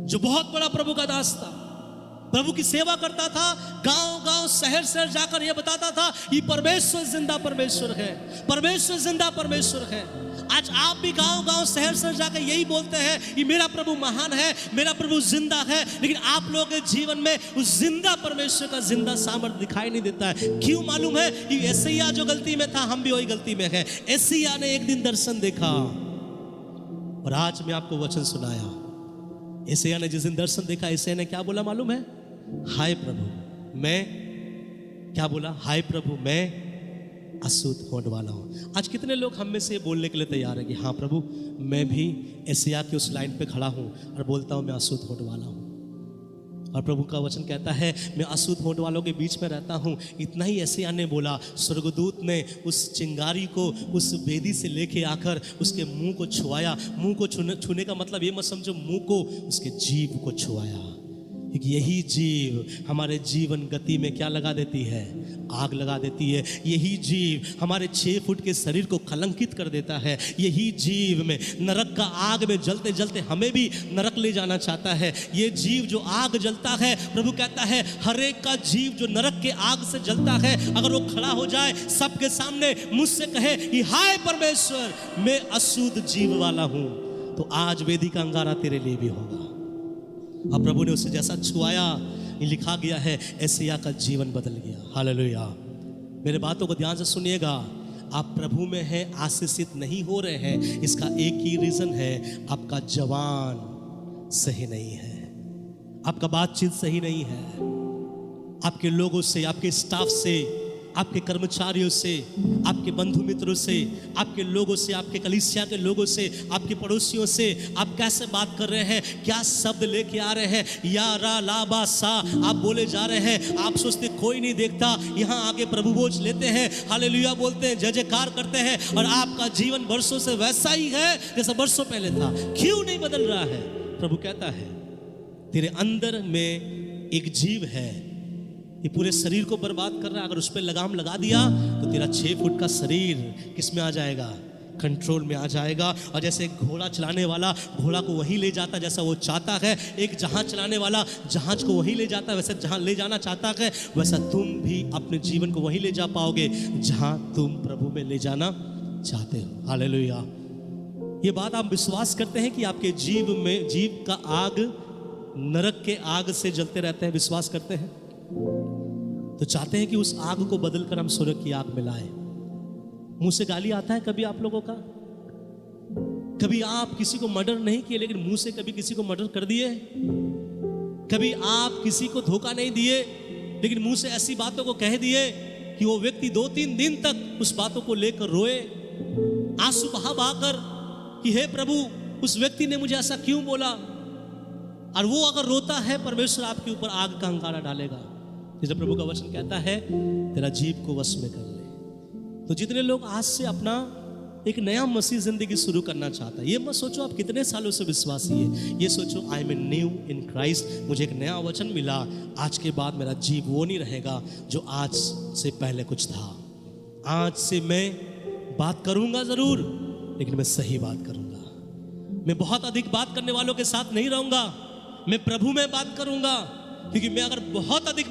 जो बहुत बड़ा प्रभु का दास था, प्रभु की सेवा करता था, गांव गांव शहर शहर जाकर यह बताता था ये परमेश्वर जिंदा परमेश्वर है, परमेश्वर जिंदा परमेश्वर है। आज आप भी गांव गांव शहर शहर जाकर यही बोलते हैं ये मेरा प्रभु महान है, मेरा प्रभु जिंदा है, लेकिन आप लोगों के जीवन में उस जिंदा परमेश्वर का जिंदा सामर्थ्य दिखाई नहीं देता है। क्यों मालूम है? कि यशायाह जो गलती में था हम भी वही गलती में है। यशायाह ने एक दिन दर्शन देखा और आज मैं आपको वचन सुनाया। यशायाह ने जिस दिन दर्शन देखा, यशायाह ने क्या बोला मालूम है? हाय प्रभु मैं, क्या बोला? हाय प्रभु मैं अशुद्ध होने वाला हूं। आज कितने लोग हम में से बोलने के लिए तैयार है कि हाँ प्रभु मैं भी यशायाह की उस लाइन पे खड़ा हूं और बोलता हूं मैं अशुद्ध होने वाला हूं। और प्रभु का वचन कहता है मैं अशुद्ध होने वालों के बीच में रहता हूं। इतना ही यशायाह ने बोला, स्वर्गदूत ने उस चिंगारी को उस वेदी से लेके आकर उसके मुंह को छुआया। मुंह को छूने का मतलब ये मत समझो मुंह को, उसके जीभ को छुआया। यही जीव हमारे जीवन गति में क्या लगा देती है? आग लगा देती है। यही जीव हमारे 6 फुट के शरीर को कलंकित कर देता है। यही जीव में नरक का आग में जलते जलते हमें भी नरक ले जाना चाहता है। ये जीव जो आग जलता है, प्रभु कहता है हर एक का जीव जो नरक के आग से जलता है, अगर वो खड़ा हो जाए सबके सामने मुझसे कहे कि हाय परमेश्वर मैं अशुद्ध जीव वाला हूं, तो आज वेदी का अंगारा तेरे लिए भी होगा। अब प्रभु ने उसे जैसा छुआया, लिखा गया है यशायाह का जीवन बदल गया। हालेलुया। मेरे बातों को ध्यान से सुनिएगा। आप प्रभु में हैं, आशीषित नहीं हो रहे हैं, इसका एक ही रीजन है, आपका जवान सही नहीं है, आपका बातचीत सही नहीं है, आपके लोगों से, आपके स्टाफ से, आपके कर्मचारियों से, आपके बंधु मित्रों से, आपके लोगों से, आपके कलीसिया के लोगों से, आपके पड़ोसियों से आप कैसे बात कर रहे हैं, क्या शब्द लेके आ रहे हैं, या रा ला बा सा आप बोले जा रहे हैं। आप सोचते कोई नहीं देखता, यहाँ आगे प्रभु बोझ लेते हैं, हालेलुया बोलते हैं, जय जयकार करते हैं, और आपका जीवन वर्षों से वैसा ही है जैसा वर्षों पहले था। क्यों नहीं बदल रहा है? प्रभु कहता है तेरे अंदर में एक जीव है ये पूरे शरीर को बर्बाद कर रहा है। अगर उस पर लगाम लगा दिया तो तेरा 6 फुट का शरीर किस में आ जाएगा? कंट्रोल में आ जाएगा। और जैसे एक घोड़ा चलाने वाला घोड़ा को वहीं ले जाता जैसा वो चाहता है, एक जहाज चलाने वाला जहाज को वहीं ले जाता वैसे जहां ले जाना चाहता है, वैसा तुम भी अपने जीवन को वहीं ले जा पाओगे जहां तुम प्रभु में ले जाना चाहते हो। हालेलुया। ये बात आप विश्वास करते हैं कि आपके जीव का आग नरक के आग से जलते रहते हैं? विश्वास करते हैं? तो चाहते हैं कि उस आग को बदलकर हम स्वर्ग की आग में लाए। मुंह से गाली आता है कभी आप लोगों का? कभी आप किसी को मर्डर नहीं किए लेकिन मुंह से कभी किसी को मर्डर कर दिए? कभी आप किसी को धोखा नहीं दिए लेकिन मुंह से ऐसी बातों को कह दिए कि वो व्यक्ति 2-3 दिन तक उस बातों को लेकर रोए, आंसू बहा बहाकर कि हे प्रभु उस व्यक्ति ने मुझे ऐसा क्यों बोला? और वो अगर रोता है, परमेश्वर आपके ऊपर आग का अंगारा डालेगा। जैसे प्रभु का वचन कहता है तेरा जीव को वश में कर ले। तो जितने लोग आज से अपना एक नया मसीह जिंदगी शुरू करना चाहता है, ये मत सोचो आप कितने सालों से विश्वासी है, ये सोचो I am new in Christ. मुझे एक नया वचन मिला, आज के बाद मेरा जीव वो नहीं रहेगा जो आज से पहले कुछ था। आज से मैं बात करूंगा जरूर, लेकिन मैं सही बात करूंगा। मैं बहुत अधिक बात करने वालों के साथ नहीं रहूंगा, मैं प्रभु में बात करूंगा। क्योंकि मैं अगर बहुत अधिक